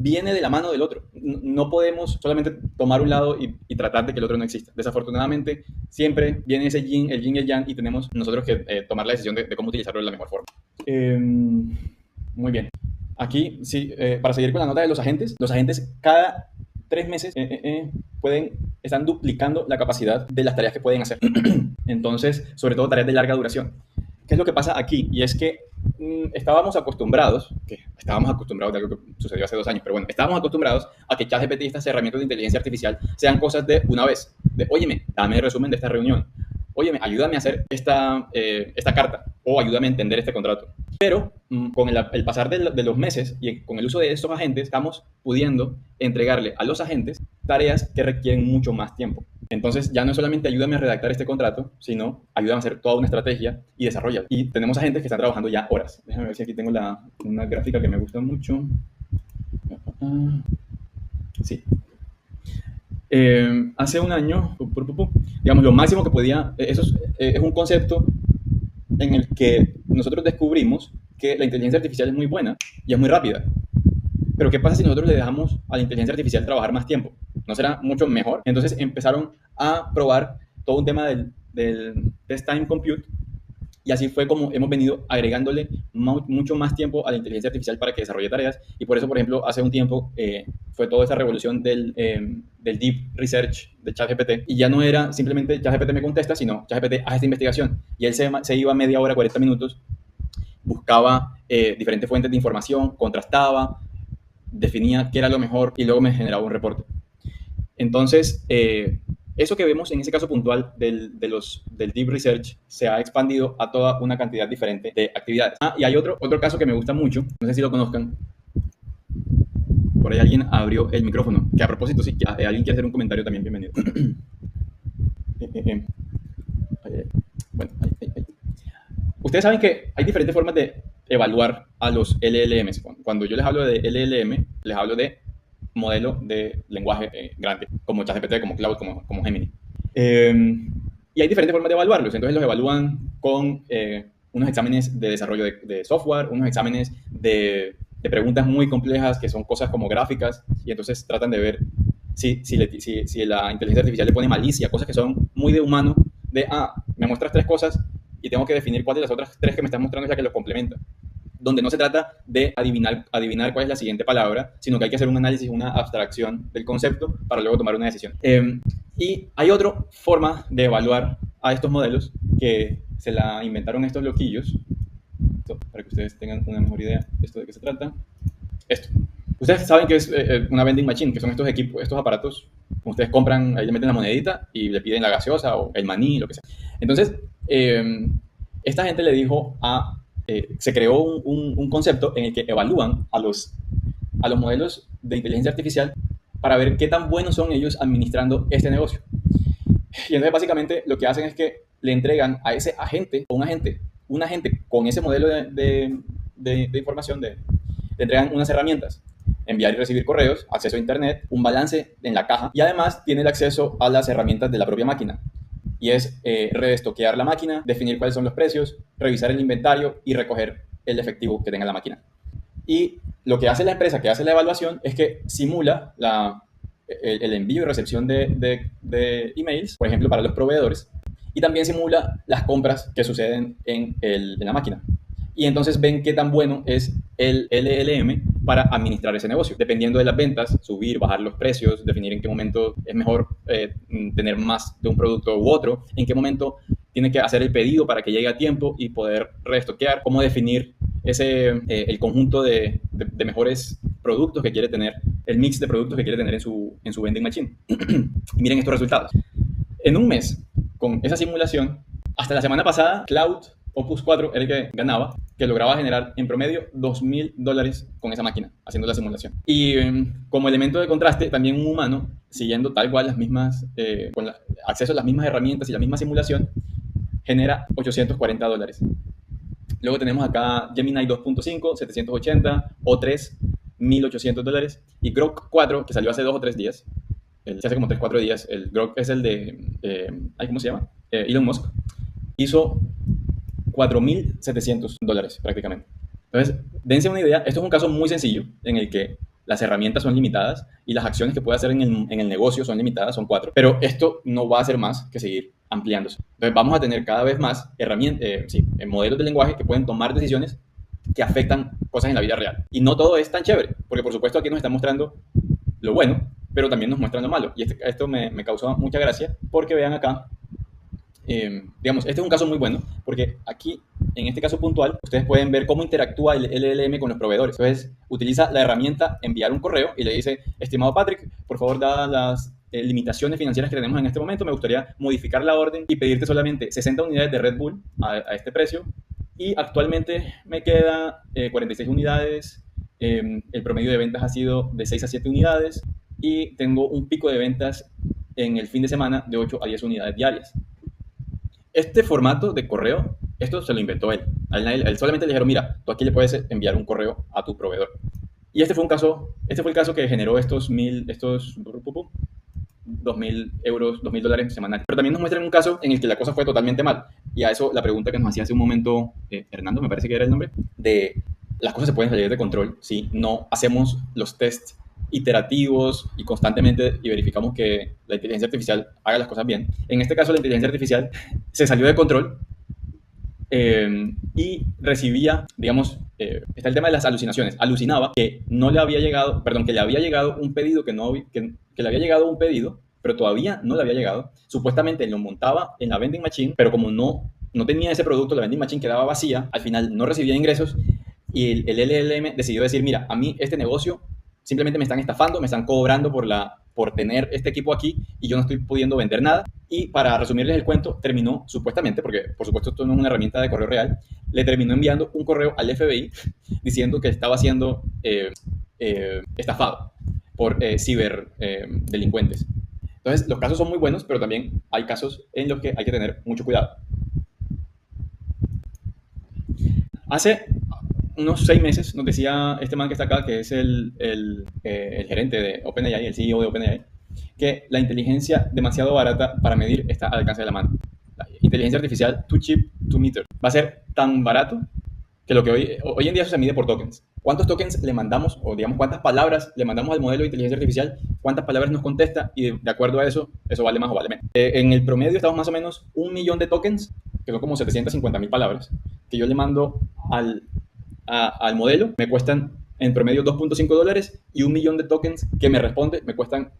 viene de la mano del otro. No podemos solamente tomar un lado y tratar de que el otro no exista. Desafortunadamente, siempre viene ese yin, el yin y el yang, y tenemos nosotros que tomar la decisión de cómo utilizarlo de la mejor forma. Muy bien. Aquí, sí, para seguir con la nota de los agentes cada 3 meses están duplicando la capacidad de las tareas que pueden hacer. Entonces, sobre todo tareas de larga duración. ¿Qué es lo que pasa aquí? Y es que estábamos acostumbrados de algo que sucedió hace 2 años, pero bueno, estábamos acostumbrados a que ChatGPT y estas herramientas de inteligencia artificial sean cosas de una vez. De, óyeme, dame el resumen de esta reunión. Óyeme, ayúdame a hacer esta carta, o ayúdame a entender este contrato. Pero con el pasar de los meses y con el uso de estos agentes, estamos pudiendo entregarle a los agentes tareas que requieren mucho más tiempo. Entonces, ya no es solamente ayúdame a redactar este contrato, sino ayúdame a hacer toda una estrategia y desarrollar. Y tenemos agentes que están trabajando ya horas. Déjame ver si aquí tengo una gráfica que me gusta mucho. Sí. Hace un año, digamos, lo máximo que podía, eso es un concepto en el que nosotros descubrimos que la inteligencia artificial es muy buena y es muy rápida. Pero ¿qué pasa si nosotros le dejamos a la inteligencia artificial trabajar más tiempo? ¿No será mucho mejor? Entonces empezaron a probar todo un tema del test time compute, y así fue como hemos venido agregándole mucho más tiempo a la inteligencia artificial para que desarrolle tareas. Y por eso, por ejemplo, hace un tiempo fue toda esa revolución del deep research de ChatGPT, y ya no era simplemente ChatGPT me contesta, sino ChatGPT hace esta investigación, y él se iba media hora, 40 minutos, buscaba diferentes fuentes de información, contrastaba, definía qué era lo mejor y luego me generaba un reporte. Entonces, eso que vemos en ese caso puntual del Deep Research se ha expandido a toda una cantidad diferente de actividades. Y hay otro caso que me gusta mucho, no sé si lo conozcan. Por ahí alguien abrió el micrófono, que a propósito, si alguien quiere hacer un comentario también, bienvenido. Bueno, ustedes saben que hay diferentes formas de evaluar a los LLMs. Cuando yo les hablo de LLM, les hablo de modelo de lenguaje grande, como ChatGPT, como Claude, como Gemini. Y hay diferentes formas de evaluarlos. Entonces los evalúan con unos exámenes de desarrollo de software, unos exámenes de preguntas muy complejas que son cosas como gráficas, y entonces tratan de ver si la inteligencia artificial le pone malicia, cosas que son muy de humano, de, me muestras 3 cosas y tengo que definir cuál de las otras 3 que me estás mostrando es la que los complementa. Donde no se trata de adivinar cuál es la siguiente palabra, sino que hay que hacer un análisis, una abstracción del concepto para luego tomar una decisión. Y hay otra forma de evaluar a estos modelos que se la inventaron estos loquillos. Esto, para que ustedes tengan una mejor idea de esto de qué se trata. Esto. Ustedes saben que es una vending machine, que son estos equipos, estos aparatos. Ustedes compran, ahí le meten la monedita y le piden la gaseosa o el maní, lo que sea. Entonces, esta gente le dijo se creó un concepto en el que evalúan a los modelos de inteligencia artificial para ver qué tan buenos son ellos administrando este negocio. Y entonces básicamente lo que hacen es que le entregan a ese agente, o un agente con ese modelo de información, le entregan unas herramientas: enviar y recibir correos, acceso a internet, un balance en la caja, y además tiene el acceso a las herramientas de la propia máquina. Y es redestoquear la máquina, definir cuáles son los precios, revisar el inventario y recoger el efectivo que tenga la máquina. Y lo que hace la empresa que hace la evaluación es que simula el envío y recepción de emails, por ejemplo, para los proveedores, y también simula las compras que suceden en la máquina. Y entonces ven qué tan bueno es el LLM para administrar ese negocio. Dependiendo de las ventas, subir, bajar los precios, definir en qué momento es mejor tener más de un producto u otro, en qué momento tiene que hacer el pedido para que llegue a tiempo y poder reestoquear, cómo definir el conjunto de mejores productos que quiere tener, el mix de productos que quiere tener en su vending machine. Y miren estos resultados. En un mes, con esa simulación, hasta la semana pasada, Cloud Opus 4 era el que ganaba, que lograba generar en promedio $2,000 con esa máquina, haciendo la simulación. Y como elemento de contraste, también un humano, siguiendo tal cual las mismas, con acceso a las mismas herramientas y la misma simulación, genera $840. Luego tenemos acá Gemini 2.5, 780, O3, $1,800, y Grok 4, que salió hace 2 o 3 días, se hace como 3 o 4 días. El Grok es el de, ¿cómo se llama? Elon Musk. Hizo $4,700 prácticamente. Entonces, dense una idea. Esto es un caso muy sencillo en el que las herramientas son limitadas y las acciones que puede hacer en el negocio son limitadas, son 4. Pero esto no va a hacer más que seguir ampliándose. Entonces vamos a tener cada vez más herramientas, modelos de lenguaje que pueden tomar decisiones que afectan cosas en la vida real. Y no todo es tan chévere, porque por supuesto aquí nos están mostrando lo bueno, pero también nos muestran lo malo. Y esto me causó mucha gracia, porque vean acá, digamos, este es un caso muy bueno, porque aquí, en este caso puntual, ustedes pueden ver cómo interactúa el LLM con los proveedores. Entonces, utiliza la herramienta enviar un correo y le dice, estimado Patrick, por favor, dadas las limitaciones financieras que tenemos en este momento, me gustaría modificar la orden y pedirte solamente 60 unidades de Red Bull a este precio. Y actualmente me queda 46 unidades, el promedio de ventas ha sido de 6 a 7 unidades y tengo un pico de ventas en el fin de semana de 8 a 10 unidades diarias. Este formato de correo, esto se lo inventó él. A él solamente le dijeron, mira, tú aquí le puedes enviar un correo a tu proveedor. Y este fue el caso que generó estos 2.000 euros, $2.000 semanales. Pero también nos muestran un caso en el que la cosa fue totalmente mal. Y a eso la pregunta que nos hacía hace un momento Hernando, me parece que era el nombre, de las cosas se pueden salir de control si no hacemos los tests iterativos y constantemente y verificamos que la inteligencia artificial haga las cosas bien. En este caso, la inteligencia artificial se salió de control y recibía, digamos, está el tema de las alucinaciones. Alucinaba que no le había llegado, perdón, que le había llegado un pedido que le había llegado un pedido, pero todavía no le había llegado. Supuestamente lo montaba en la vending machine, pero como no tenía ese producto, la vending machine quedaba vacía, al final no recibía ingresos y el LLM decidió decir, mira, a mí este negocio simplemente me están estafando, me están cobrando por tener este equipo aquí y yo no estoy pudiendo vender nada. Y para resumirles el cuento, terminó supuestamente, porque por supuesto esto no es una herramienta de correo real, le terminó enviando un correo al FBI diciendo que estaba siendo estafado por ciberdelincuentes. Entonces, los casos son muy buenos, pero también hay casos en los que hay que tener mucho cuidado. Hace unos 6 meses nos decía este man que está acá, que es el gerente de OpenAI, el CEO de OpenAI, que la inteligencia demasiado barata para medir está al alcance de la mano. La inteligencia artificial too cheap to meter. Va a ser tan barato que lo que hoy en día eso se mide por tokens. ¿Cuántos tokens le mandamos, o digamos cuántas palabras le mandamos al modelo de inteligencia artificial? ¿Cuántas palabras nos contesta? Y de acuerdo a eso, eso vale más o vale menos. En el promedio estamos más o menos 1 millón de tokens, que son como 750.000 palabras, que yo le mando al modelo, me cuestan en promedio $2.5 y 1 millón de tokens que me responde me cuestan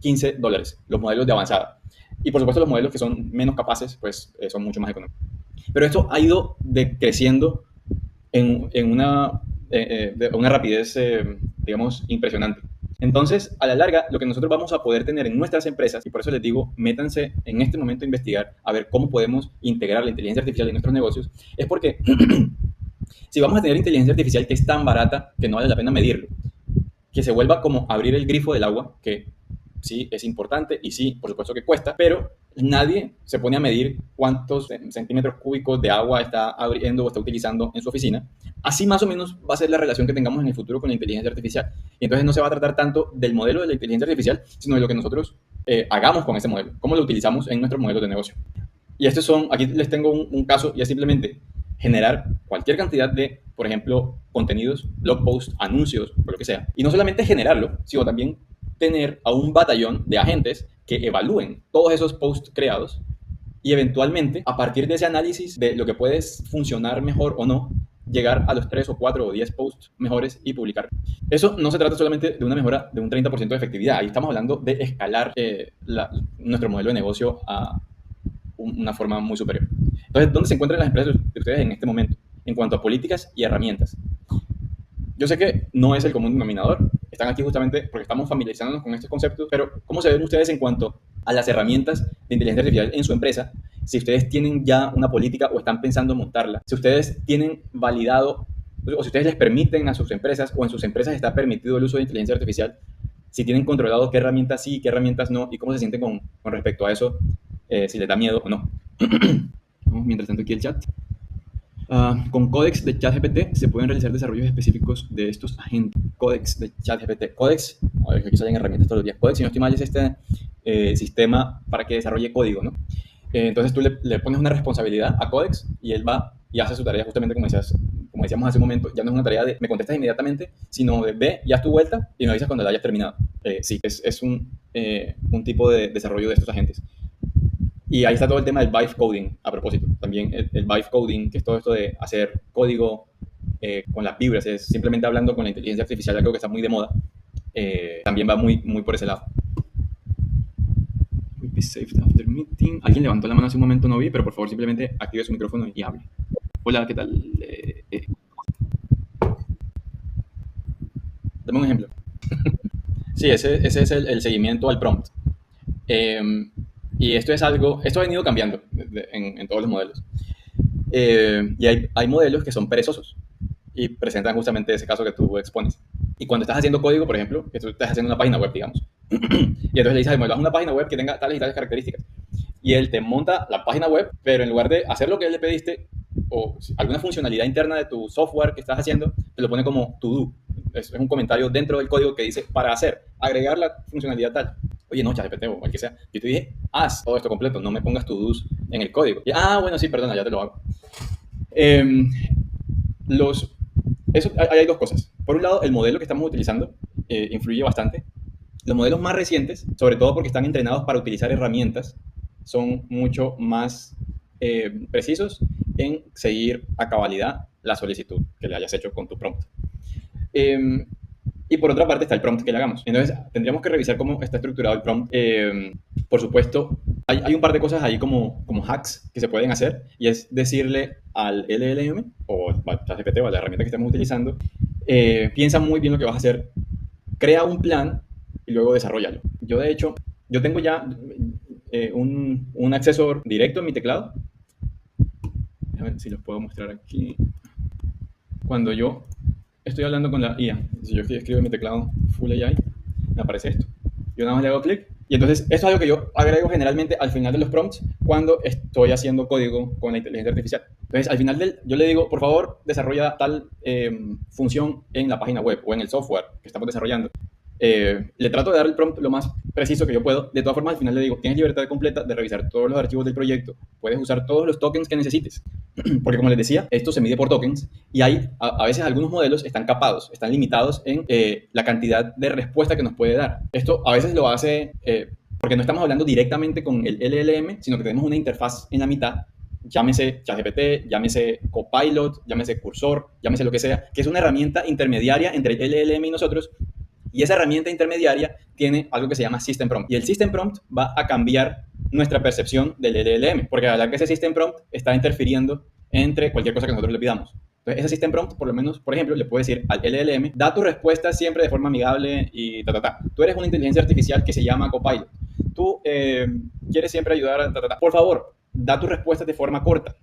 $15, los modelos de avanzada. Y por supuesto los modelos que son menos capaces, pues son mucho más económicos. Pero esto ha ido decreciendo en una rapidez, digamos, impresionante. Entonces, a la larga, lo que nosotros vamos a poder tener en nuestras empresas, y por eso les digo, métanse en este momento a investigar, a ver cómo podemos integrar la inteligencia artificial en nuestros negocios, es porque si vamos a tener inteligencia artificial que es tan barata que no vale la pena medirlo, que se vuelva como abrir el grifo del agua, que sí es importante y sí, por supuesto que cuesta, pero nadie se pone a medir cuántos centímetros cúbicos de agua está abriendo o está utilizando en su oficina. Así más o menos va a ser la relación que tengamos en el futuro con la inteligencia artificial. Y entonces no se va a tratar tanto del modelo de la inteligencia artificial, sino de lo que nosotros hagamos con ese modelo, cómo lo utilizamos en nuestros modelos de negocio. Y aquí les tengo un caso, y es simplemente generar cualquier cantidad de, por ejemplo, contenidos, blog posts, anuncios, o lo que sea. Y no solamente generarlo, sino también tener a un batallón de agentes que evalúen todos esos posts creados y eventualmente, a partir de ese análisis de lo que puede funcionar mejor o no, llegar a los 3 o 4 o 10 posts mejores y publicar. Eso no se trata solamente de una mejora de un 30% de efectividad. Ahí estamos hablando de escalar nuestro modelo de negocio a una forma muy superior. Entonces, ¿dónde se encuentran las empresas de ustedes en este momento en cuanto a políticas y herramientas? Yo sé que no es el común denominador, están aquí justamente porque estamos familiarizándonos con estos conceptos, pero ¿cómo se ven ustedes en cuanto a las herramientas de inteligencia artificial en su empresa? Si ustedes tienen ya una política o están pensando en montarla, si ustedes tienen validado o si ustedes les permiten a sus empresas o en sus empresas está permitido el uso de inteligencia artificial, si tienen controlado qué herramientas sí, qué herramientas no y cómo se sienten con respecto a eso, si les da miedo o no. Vamos mientras tanto aquí el chat. Con códex de ChatGPT se pueden realizar desarrollos específicos de estos agentes. Códex de ChatGPT. Códex, a ver, aquí salen herramientas todos los días. Códex, si no estoy mal, es este sistema para que desarrolle código, ¿no? Entonces tú le pones una responsabilidad a Códex y él va y hace su tarea justamente como como decíamos hace un momento, ya no es una tarea de me contestas inmediatamente, sino de ve y haz tu vuelta y me avisas cuando la hayas terminado. Sí, es un tipo de desarrollo de estos agentes. Y ahí está todo el tema del vibe coding, a propósito. También el vibe coding, que es todo esto de hacer código con las vibras, es simplemente hablando con la inteligencia artificial, algo que está muy de moda. También va muy por ese lado. Will be saved after meeting. Alguien levantó la mano hace un momento, no vi, pero por favor simplemente active su micrófono y hable. Hola, ¿qué tal? Dame un ejemplo. Sí, ese es el seguimiento al prompt. Y esto ha venido cambiando en todos los modelos. Y hay modelos que son perezosos y presentan justamente ese caso que tú expones. Y cuando estás haciendo código, por ejemplo, que tú estás haciendo una página web, digamos, y entonces le dices al modelo, haz una página web que tenga tales y tales características. Y él te monta la página web, pero en lugar de hacer lo que le pediste, o alguna funcionalidad interna de tu software que estás haciendo, te lo pone como to do. Es un comentario dentro del código que dice para hacer, agregar la funcionalidad tal. Oye, no, ChatGPT o el que sea. Yo te dije, haz todo esto completo, no me pongas to do's en el código. Y, bueno, sí, perdona, ya te lo hago. Hay dos cosas. Por un lado, el modelo que estamos utilizando influye bastante. Los modelos más recientes, sobre todo porque están entrenados para utilizar herramientas, son mucho más precisos en seguir a cabalidad la solicitud que le hayas hecho con tu prompt. Y por otra parte está el prompt que le hagamos. Entonces, tendríamos que revisar cómo está estructurado el prompt. Por supuesto, hay un par de cosas ahí como hacks que se pueden hacer, y es decirle al LLM o al ChatGPT o a la herramienta que estemos utilizando, piensa muy bien lo que vas a hacer, crea un plan y luego desarrollalo. Yo, de hecho, tengo ya un acceso directo en mi teclado. A ver si los puedo mostrar aquí. Cuando yo estoy hablando con la IA, si yo escribo en mi teclado Full AI, me aparece esto. Yo nada más le hago clic y entonces esto es algo que yo agrego generalmente al final de los prompts cuando estoy haciendo código con la inteligencia artificial. Entonces al final yo le digo, por favor, desarrolla tal función en la página web o en el software que estamos desarrollando. Le trato de dar el prompt lo más preciso que yo puedo. De todas formas, al final le digo, tienes libertad completa de revisar todos los archivos del proyecto, puedes usar todos los tokens que necesites, porque como les decía, esto se mide por tokens y hay a veces algunos modelos están capados, están limitados en la cantidad de respuesta que nos puede dar. Esto a veces lo hace porque no estamos hablando directamente con el LLM, sino que tenemos una interfaz en la mitad, llámese ChatGPT, llámese Copilot, llámese Cursor, llámese lo que sea, que es una herramienta intermediaria entre el LLM y nosotros. Y esa herramienta intermediaria tiene algo que se llama System Prompt. Y el System Prompt va a cambiar nuestra percepción del LLM, porque a la que ese System Prompt está interfiriendo entre cualquier cosa que nosotros le pidamos. Entonces, ese System Prompt, por lo menos, por ejemplo, le puede decir al LLM, da tu respuesta siempre de forma amigable y Tú eres una inteligencia artificial que se llama Copilot. Tú quieres siempre ayudar a Por favor, da tu respuesta de forma corta.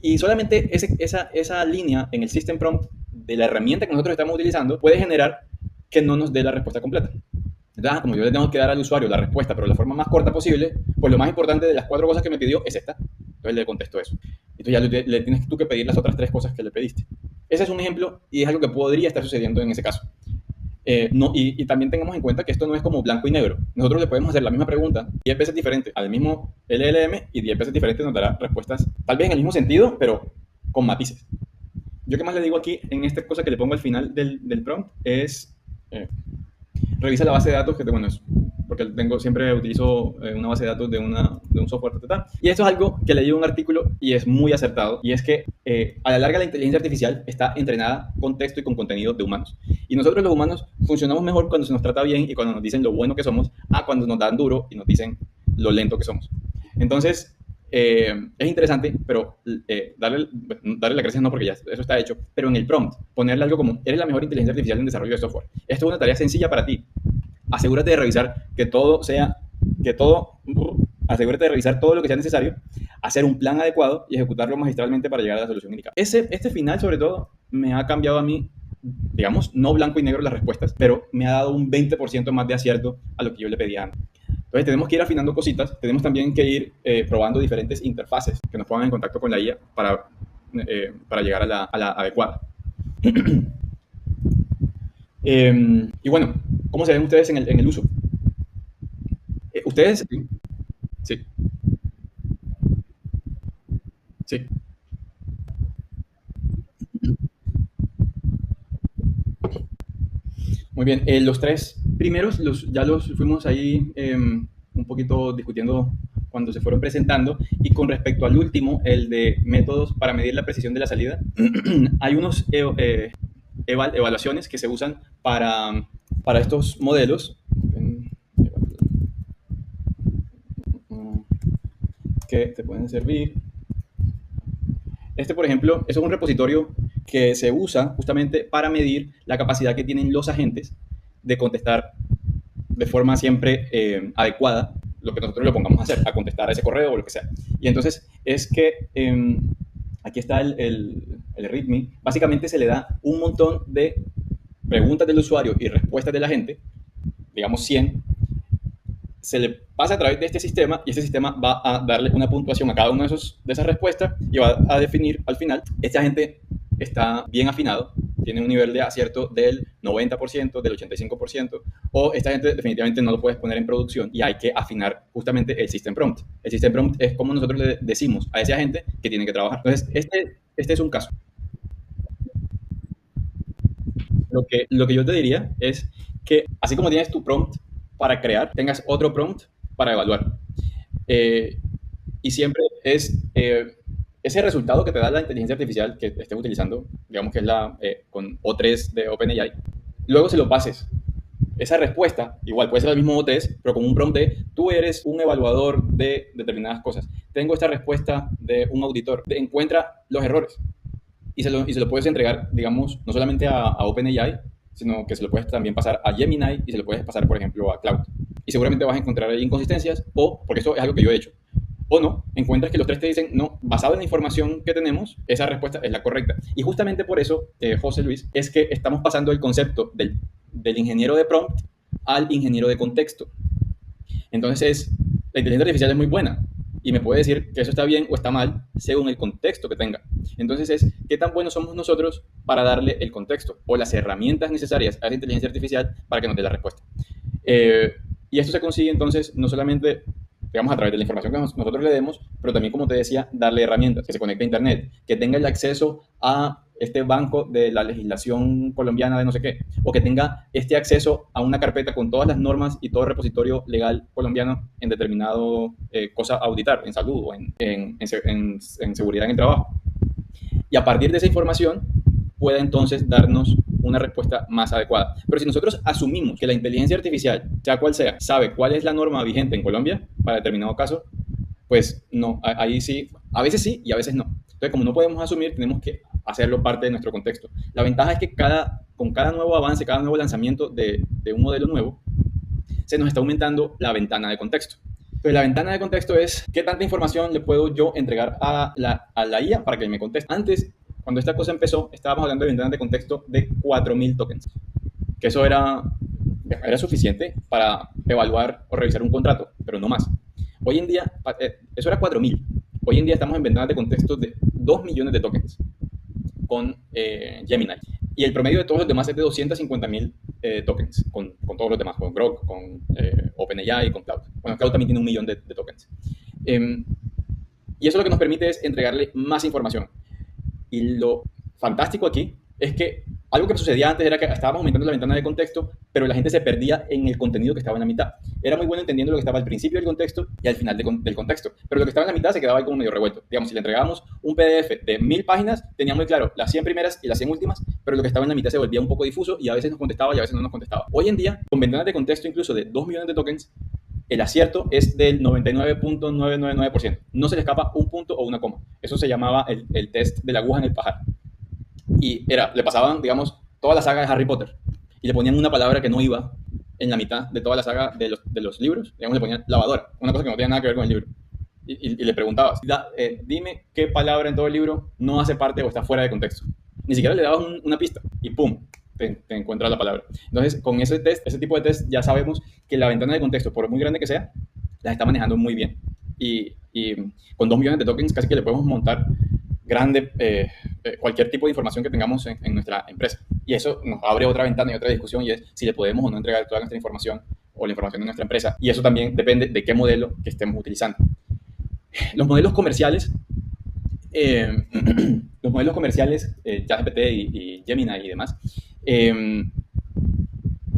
Y solamente esa línea en el System Prompt de la herramienta que nosotros estamos utilizando puede generar que no nos dé la respuesta completa. Entonces, como yo le tengo que dar al usuario la respuesta, pero de la forma más corta posible, pues lo más importante de las 4 cosas que me pidió es esta. Entonces le contesto eso. Entonces ya le tienes tú que pedir las otras 3 cosas que le pediste. Ese es un ejemplo y es algo que podría estar sucediendo en ese caso. Y también tengamos en cuenta que esto no es como blanco y negro. Nosotros le podemos hacer la misma pregunta 10 veces diferente al mismo LLM y 10 veces diferente nos dará respuestas tal vez en el mismo sentido, pero con matices. Yo qué más le digo aquí en esta cosa que le pongo al final del prompt es revisa la base de datos que bueno, porque siempre utilizo una base de datos de un software y esto es algo que leí en un artículo y es muy acertado, y es que a la larga la inteligencia artificial está entrenada con texto y con contenido de humanos, y nosotros los humanos funcionamos mejor cuando se nos trata bien y cuando nos dicen lo bueno que somos a cuando nos dan duro y nos dicen lo lento que somos. Entonces es interesante, pero darle las gracias no, porque ya eso está hecho, pero en el prompt ponerle algo como eres la mejor inteligencia artificial en desarrollo de software. Esto es una tarea sencilla para ti. Asegúrate de revisar asegúrate de revisar todo lo que sea necesario, hacer un plan adecuado y ejecutarlo magistralmente para llegar a la solución única. Este final, sobre todo, me ha cambiado a mí, digamos, no blanco y negro las respuestas, pero me ha dado un 20% más de acierto a lo que yo le pedía antes. Entonces tenemos que ir afinando cositas, tenemos también que ir probando diferentes interfaces que nos pongan en contacto con la IA para llegar a la adecuada. Y bueno, ¿cómo se ven ustedes en el uso? ¿Ustedes? Sí, sí. Muy bien, los tres primeros ya los fuimos ahí un poquito discutiendo cuando se fueron presentando. Y con respecto al último, el de métodos para medir la precisión de la salida, hay unos evaluaciones que se usan para estos modelos que te pueden servir. Este, por ejemplo, eso es un repositorio que se usa justamente para medir la capacidad que tienen los agentes de contestar de forma siempre adecuada lo que nosotros le pongamos a hacer, a contestar a ese correo o lo que sea. Y entonces es que aquí está el README. Básicamente se le da un montón de preguntas del usuario y respuestas de la gente, digamos 100, se le pasa a través de este sistema y este sistema va a darle una puntuación a cada una de esas respuestas y va a definir al final, esta gente está bien afinado, tiene un nivel de acierto del 90%, del 85%, o esta gente definitivamente no lo puedes poner en producción y hay que afinar justamente el System Prompt. El System Prompt es como nosotros le decimos a ese agente que tiene que trabajar. Entonces, este es un caso. Lo que yo te diría es que así como tienes tu prompt para crear, tengas otro prompt para evaluar. Y siempre es ese resultado que te da la inteligencia artificial que estés utilizando, digamos que es la con O3 de OpenAI, luego se lo pases. Esa respuesta, igual puede ser el mismo O3, pero con un prompt de tú eres un evaluador de determinadas cosas. Tengo esta respuesta de un auditor. Encuentra los errores y se lo puedes entregar, digamos, no solamente a OpenAI, sino que se lo puedes también pasar a Gemini y se lo puedes pasar, por ejemplo, a Cloud. Y seguramente vas a encontrar ahí inconsistencias o, porque esto es algo que yo he hecho, o no, encuentras que los tres te dicen, no, basado en la información que tenemos, esa respuesta es la correcta. Y justamente por eso, José Luis, es que estamos pasando el concepto del ingeniero de prompt al ingeniero de contexto. Entonces, la inteligencia artificial es muy buena y me puede decir que eso está bien o está mal según el contexto que tenga. Entonces es qué tan buenos somos nosotros para darle el contexto o las herramientas necesarias a esa inteligencia artificial para que nos dé la respuesta. Y esto se consigue entonces no solamente, digamos, a través de la información que nosotros le demos, pero también, como te decía, darle herramientas, que se conecte a Internet, que tenga el acceso a este banco de la legislación colombiana de no sé qué, o que tenga este acceso a una carpeta con todas las normas y todo el repositorio legal colombiano en determinado cosa a auditar, en salud o en seguridad en el trabajo. Y a partir de esa información pueda entonces darnos una respuesta más adecuada. Pero si nosotros asumimos que la inteligencia artificial, sea cual sea, sabe cuál es la norma vigente en Colombia para determinado caso, pues no, ahí sí, a veces sí y a veces no. Entonces, como no podemos asumir, tenemos que hacerlo parte de nuestro contexto. La ventaja es que con cada nuevo avance, cada nuevo lanzamiento de un modelo nuevo, se nos está aumentando la ventana de contexto. Entonces, la ventana de contexto es qué tanta información le puedo yo entregar a la IA para que me conteste. Antes, cuando esta cosa empezó, estábamos hablando de ventanas de contexto de 4.000 tokens, que eso era suficiente para evaluar o revisar un contrato, pero no más. Hoy en día, eso era 4.000. Hoy en día estamos en ventanas de contexto de 2 millones de tokens con Gemini. Y el promedio de todos los demás es de 250.000 tokens, con todos los demás, con Grok, con OpenAI y con Cloud. Bueno, Cloud también tiene 1 millón de tokens. Y eso lo que nos permite es entregarle más información. Y lo fantástico aquí es que algo que sucedía antes era que estábamos aumentando la ventana de contexto, pero la gente se perdía en el contenido que estaba en la mitad. Era muy bueno entendiendo lo que estaba al principio del contexto y al final del contexto, pero lo que estaba en la mitad se quedaba ahí como medio revuelto. Digamos, si le entregábamos un PDF de 1.000 páginas, tenía muy claro las 100 primeras y las 100 últimas, pero lo que estaba en la mitad se volvía un poco difuso y a veces nos contestaba y a veces no nos contestaba. Hoy en día, con ventanas de contexto incluso de 2 millones de tokens, el acierto es del 99.999%. No se le escapa un punto o una coma. Eso se llamaba el test de la aguja en el pajar. Y le pasaban, digamos, toda la saga de Harry Potter y le ponían una palabra que no iba en la mitad de toda la saga de los libros. Digamos, le ponían lavadora, una cosa que no tenía nada que ver con el libro. Y le preguntabas, dime qué palabra en todo el libro no hace parte o está fuera de contexto. Ni siquiera le dabas una pista y ¡pum! Te encuentras la palabra. Entonces, con ese tipo de test, ya sabemos que la ventana de contexto, por muy grande que sea, la está manejando muy bien. Y con 2 millones de tokens casi que le podemos montar cualquier tipo de información que tengamos en nuestra empresa. Y eso nos abre otra ventana y otra discusión, y es si le podemos o no entregar toda nuestra información o la información de nuestra empresa. Y eso también depende de qué modelo que estemos utilizando. Los modelos comerciales, ChatGPT y Gemini y demás,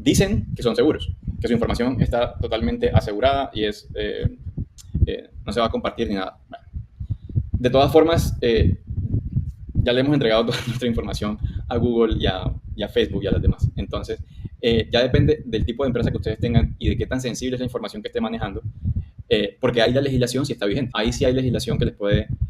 dicen que son seguros, que su información está totalmente asegurada y no se va a compartir ni nada. Bueno, de todas formas, ya le hemos entregado toda nuestra información a Google y a Facebook y a las demás. Entonces, ya depende del tipo de empresa que ustedes tengan y de qué tan sensible es la información que esté manejando, porque ahí la legislación sí está vigente. Ahí sí hay legislación que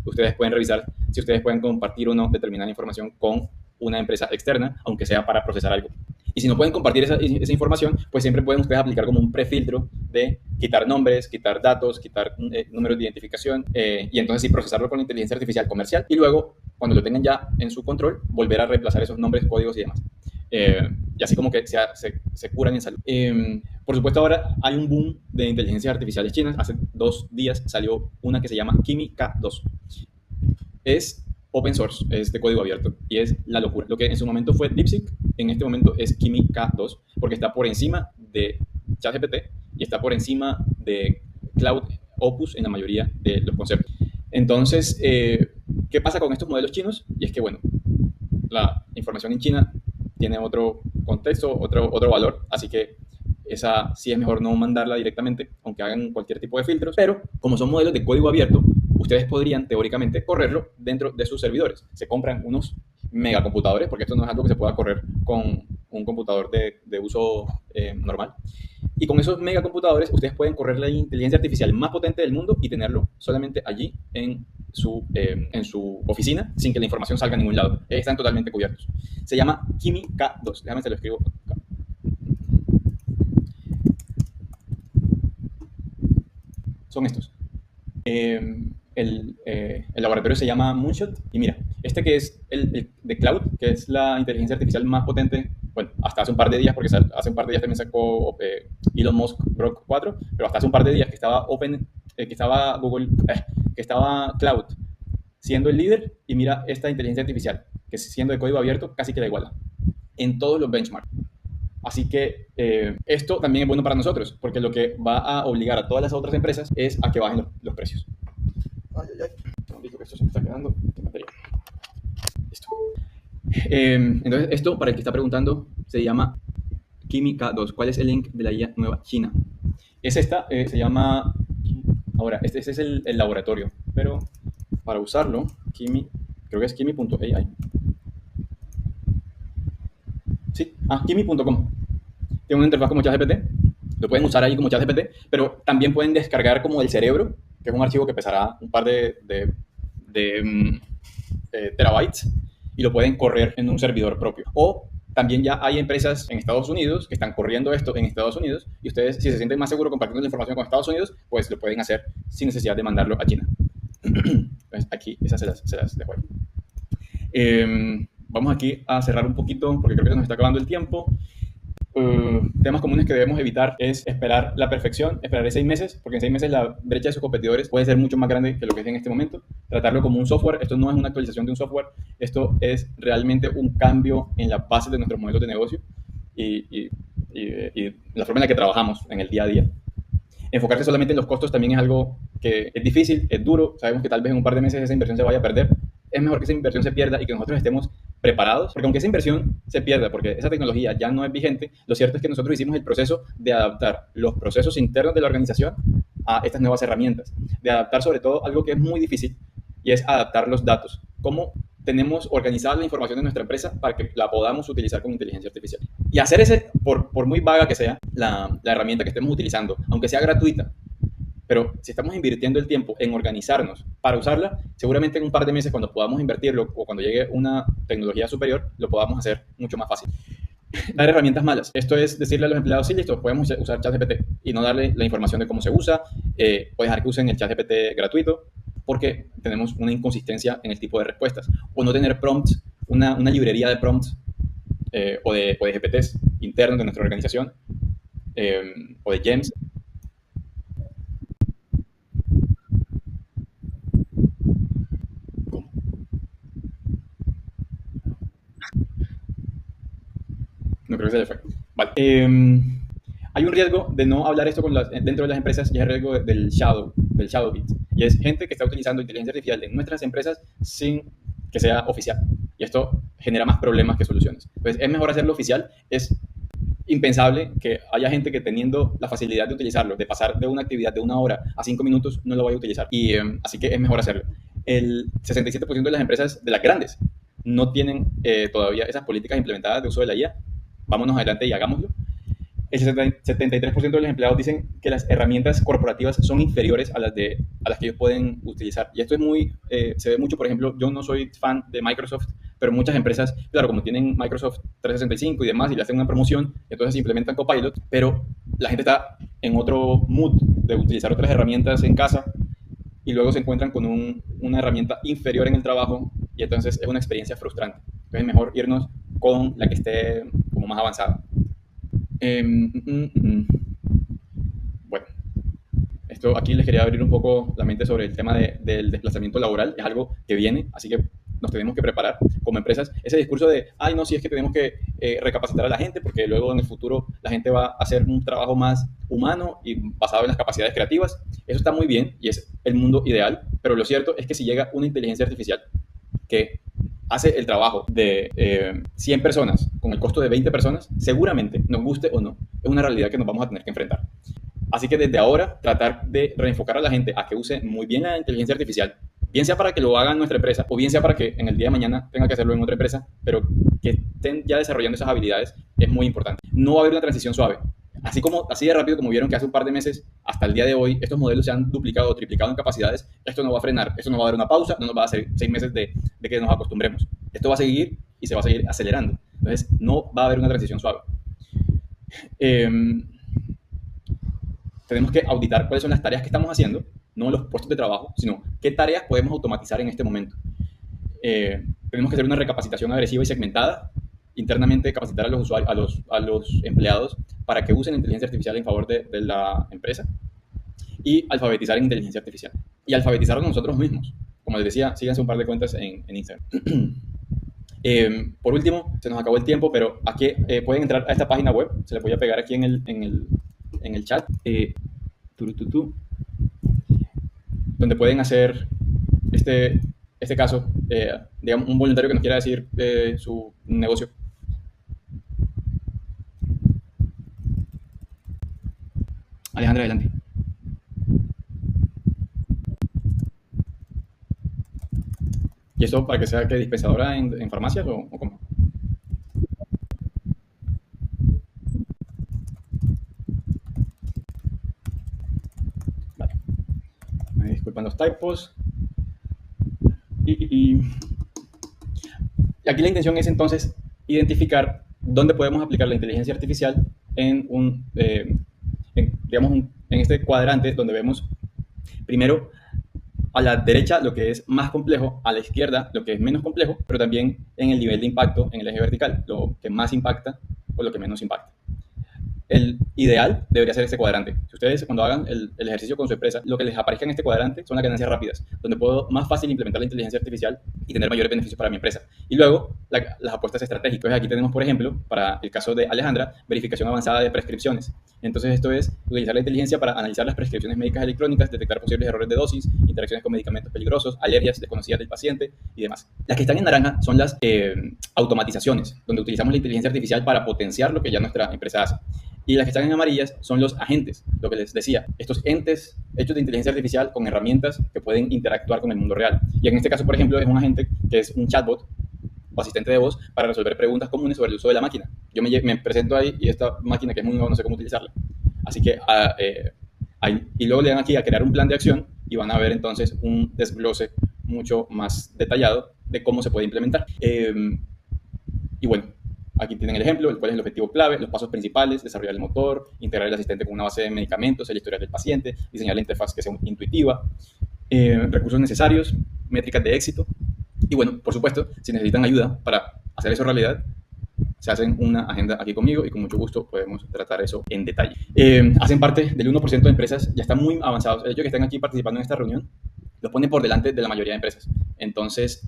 ustedes pueden revisar si ustedes pueden compartir o no determinada información con una empresa externa, aunque sea para procesar algo. Y si no pueden compartir esa información, pues siempre pueden ustedes aplicar como un prefiltro de quitar nombres, quitar datos, quitar números de identificación, y entonces sí procesarlo con la inteligencia artificial comercial y luego, cuando lo tengan ya en su control, volver a reemplazar esos nombres, códigos y demás. Y así como que se curan en salud. Por supuesto, ahora hay un boom de inteligencias artificiales chinas. Hace 2 días salió una que se llama Kimi K2. Es open source, es de código abierto y es la locura. Lo que en su momento fue DeepSeek, en este momento es Kimi K2, porque está por encima de ChatGPT y está por encima de Cloud Opus en la mayoría de los conceptos. Entonces, ¿qué pasa con estos modelos chinos? Y es que, bueno, la información en China tiene otro contexto, otro valor, así que esa sí es mejor no mandarla directamente, aunque hagan cualquier tipo de filtros, pero como son modelos de código abierto, ustedes podrían teóricamente correrlo dentro de sus servidores. Se compran unos megacomputadores, porque esto no es algo que se pueda correr con un computador de uso normal. Y con esos megacomputadores ustedes pueden correr la inteligencia artificial más potente del mundo y tenerlo solamente allí en su oficina sin que la información salga a ningún lado. Están totalmente cubiertos. Se llama Kimi K2. Déjame se lo escribo acá. Son estos. El laboratorio se llama Moonshot y mira, este que es el de Cloud, que es la inteligencia artificial más potente, bueno, hasta hace un par de días, porque hace un par de días también sacó Elon Musk Grok 4, pero hasta hace un par de días que estaba que estaba Google, que estaba Cloud siendo el líder, y mira esta inteligencia artificial, que siendo de código abierto, casi que la iguala en todos los benchmarks. Así que esto también es bueno para nosotros, porque lo que va a obligar a todas las otras empresas es a que bajen los precios. Ay, ay, ay. Un que esto se me está quedando sin batería. Listo. Entonces, esto, para el que está preguntando, se llama Kimi K2. ¿Cuál es el link de la IA nueva China? Es esta, se llama... Ahora, este es el laboratorio, pero para usarlo, creo que es kimi.ai. Sí, kimi.com. Tiene una interfaz como ChatGPT. Lo pueden usar ahí como ChatGPT, pero también pueden descargar como el cerebro, que es un archivo que pesará un par de terabytes, y lo pueden correr en un servidor propio. O también ya hay empresas en Estados Unidos que están corriendo esto en Estados Unidos, y ustedes, si se sienten más seguros compartiendo la información con Estados Unidos, pues lo pueden hacer sin necesidad de mandarlo a China. Pues aquí esas se las dejo ahí. Vamos aquí a cerrar un poquito porque creo que se nos está acabando el tiempo. Temas comunes que debemos evitar es esperar la perfección, esperar 6 meses, porque en 6 meses la brecha de sus competidores puede ser mucho más grande que lo que es en este momento. Tratarlo como un software, esto no es una actualización de un software, esto es realmente un cambio en la base de nuestros modelos de negocio y la forma en la que trabajamos en el día a día. Enfocarse solamente en los costos también es algo que es difícil, es duro, sabemos que tal vez en un par de meses esa inversión se vaya a perder. Es mejor que esa inversión se pierda y que nosotros estemos preparados, porque aunque esa inversión se pierda, porque esa tecnología ya no es vigente, lo cierto es que nosotros hicimos el proceso de adaptar los procesos internos de la organización a estas nuevas herramientas, de adaptar sobre todo algo que es muy difícil, y es adaptar los datos. Cómo tenemos organizada la información de nuestra empresa para que la podamos utilizar con inteligencia artificial. Y hacer por muy vaga que sea la herramienta que estemos utilizando, aunque sea gratuita, pero si estamos invirtiendo el tiempo en organizarnos para usarla, seguramente en un par de meses, cuando podamos invertirlo o cuando llegue una tecnología superior, lo podamos hacer mucho más fácil. Dar herramientas malas. Esto es decirle a los empleados, sí, listo, podemos usar ChatGPT y no darle la información de cómo se usa. Puedes dejar que usen el ChatGPT gratuito porque tenemos una inconsistencia en el tipo de respuestas. O no tener prompts, una librería de prompts o de GPTs internos de nuestra organización o de GEMS. No creo que se le fue. Vale. Hay un riesgo de no hablar esto dentro de las empresas, y es el riesgo del shadow bit. Y es gente que está utilizando inteligencia artificial en nuestras empresas sin que sea oficial. Y esto genera más problemas que soluciones. Pues es mejor hacerlo oficial, es impensable que haya gente que teniendo la facilidad de utilizarlo, de pasar de una actividad de 1 hora a 5 minutos, no lo vaya a utilizar. Y así que es mejor hacerlo. El 67% de las empresas, de las grandes, no tienen todavía esas políticas implementadas de uso de la IA. Vámonos adelante y hagámoslo. El 73% de los empleados dicen que las herramientas corporativas son inferiores a las que ellos pueden utilizar. Y esto es se ve mucho, por ejemplo, yo no soy fan de Microsoft, pero muchas empresas, claro, como tienen Microsoft 365 y demás, y le hacen una promoción, entonces implementan Copilot, pero la gente está en otro mood de utilizar otras herramientas en casa y luego se encuentran con una herramienta inferior en el trabajo y entonces es una experiencia frustrante. Entonces es mejor irnos con la que esté como más avanzada. Bueno, esto aquí les quería abrir un poco la mente sobre el tema del desplazamiento laboral. Es algo que viene, así que nos tenemos que preparar como empresas. Ese discurso de, ay, no, sí es que tenemos que recapacitar a la gente porque luego en el futuro la gente va a hacer un trabajo más humano y basado en las capacidades creativas. Eso está muy bien y es el mundo ideal, pero lo cierto es que si llega una inteligencia artificial que hace el trabajo de 100 personas con el costo de 20 personas, seguramente, nos guste o no, es una realidad que nos vamos a tener que enfrentar. Así que desde ahora, tratar de reenfocar a la gente a que use muy bien la inteligencia artificial, bien sea para que lo haga en nuestra empresa o bien sea para que en el día de mañana tenga que hacerlo en otra empresa, pero que estén ya desarrollando esas habilidades es muy importante. No va a haber una transición suave. Así de rápido como vieron que hace un par de meses hasta el día de hoy estos modelos se han duplicado o triplicado en capacidades, esto no va a frenar, esto no va a dar una pausa, no nos va a hacer 6 meses de que nos acostumbremos. Esto va a seguir y se va a seguir acelerando. Entonces no va a haber una transición suave. Tenemos que auditar cuáles son las tareas que estamos haciendo, no los puestos de trabajo, sino qué tareas podemos automatizar en este momento. Tenemos que hacer una recapacitación agresiva y segmentada, internamente capacitar a los usuarios, a los empleados para que usen inteligencia artificial en favor de la empresa y alfabetizar en inteligencia artificial y alfabetizarnos nosotros mismos. Como les decía, síganse un par de cuentas en Instagram. Por último, se nos acabó el tiempo, pero aquí pueden entrar a esta página web, se les voy a pegar aquí en el chat, donde pueden hacer este caso, digamos, un voluntario que nos quiera decir su negocio. Alejandra, adelante. ¿Y eso para que sea que dispensadora en farmacias o cómo? Vale. Me disculpan los typos. Y aquí la intención es entonces identificar dónde podemos aplicar la inteligencia artificial digamos, en este cuadrante donde vemos primero a la derecha lo que es más complejo, a la izquierda lo que es menos complejo, pero también en el nivel de impacto en el eje vertical, lo que más impacta o lo que menos impacta. El ideal debería ser este cuadrante. Si ustedes cuando hagan el ejercicio con su empresa, lo que les aparezca en este cuadrante son las ganancias rápidas, donde puedo más fácil implementar la inteligencia artificial y tener mayores beneficios para mi empresa. Y luego las apuestas estratégicas. Entonces aquí tenemos, por ejemplo, para el caso de Alejandra, verificación avanzada de prescripciones. Entonces esto es utilizar la inteligencia para analizar las prescripciones médicas electrónicas, detectar posibles errores de dosis, interacciones con medicamentos peligrosos, alergias desconocidas del paciente y demás. Las que están en naranja son las automatizaciones, donde utilizamos la inteligencia artificial para potenciar lo que ya nuestra empresa hace. Y las que están en amarillas son los agentes, lo que les decía, estos entes hechos de inteligencia artificial con herramientas que pueden interactuar con el mundo real. Y en este caso, por ejemplo, es un agente que es un chatbot o asistente de voz para resolver preguntas comunes sobre el uso de la máquina. Yo me presento ahí y esta máquina que es muy nueva no sé cómo utilizarla. Así que, y luego le dan aquí a crear un plan de acción y van a ver entonces un desglose mucho más detallado de cómo se puede implementar. Y bueno, aquí tienen el ejemplo, cuál es el objetivo clave, los pasos principales, desarrollar el motor, integrar el asistente con una base de medicamentos, el historial del paciente, diseñar la interfaz que sea intuitiva, recursos necesarios, métricas de éxito. Y bueno, por supuesto, si necesitan ayuda para hacer eso realidad, se hacen una agenda aquí conmigo y con mucho gusto podemos tratar eso en detalle. Hacen parte del 1% de empresas, ya están muy avanzados. El hecho de que estén aquí participando en esta reunión los pone por delante de la mayoría de empresas. Entonces,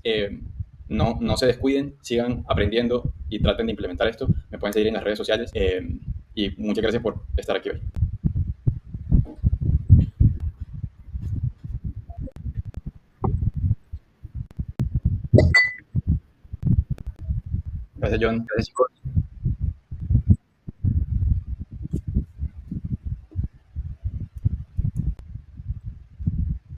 no se descuiden, sigan aprendiendo y traten de implementar esto. Me pueden seguir en las redes sociales y muchas gracias por estar aquí hoy. Gracias, John.
Gracias, chicos.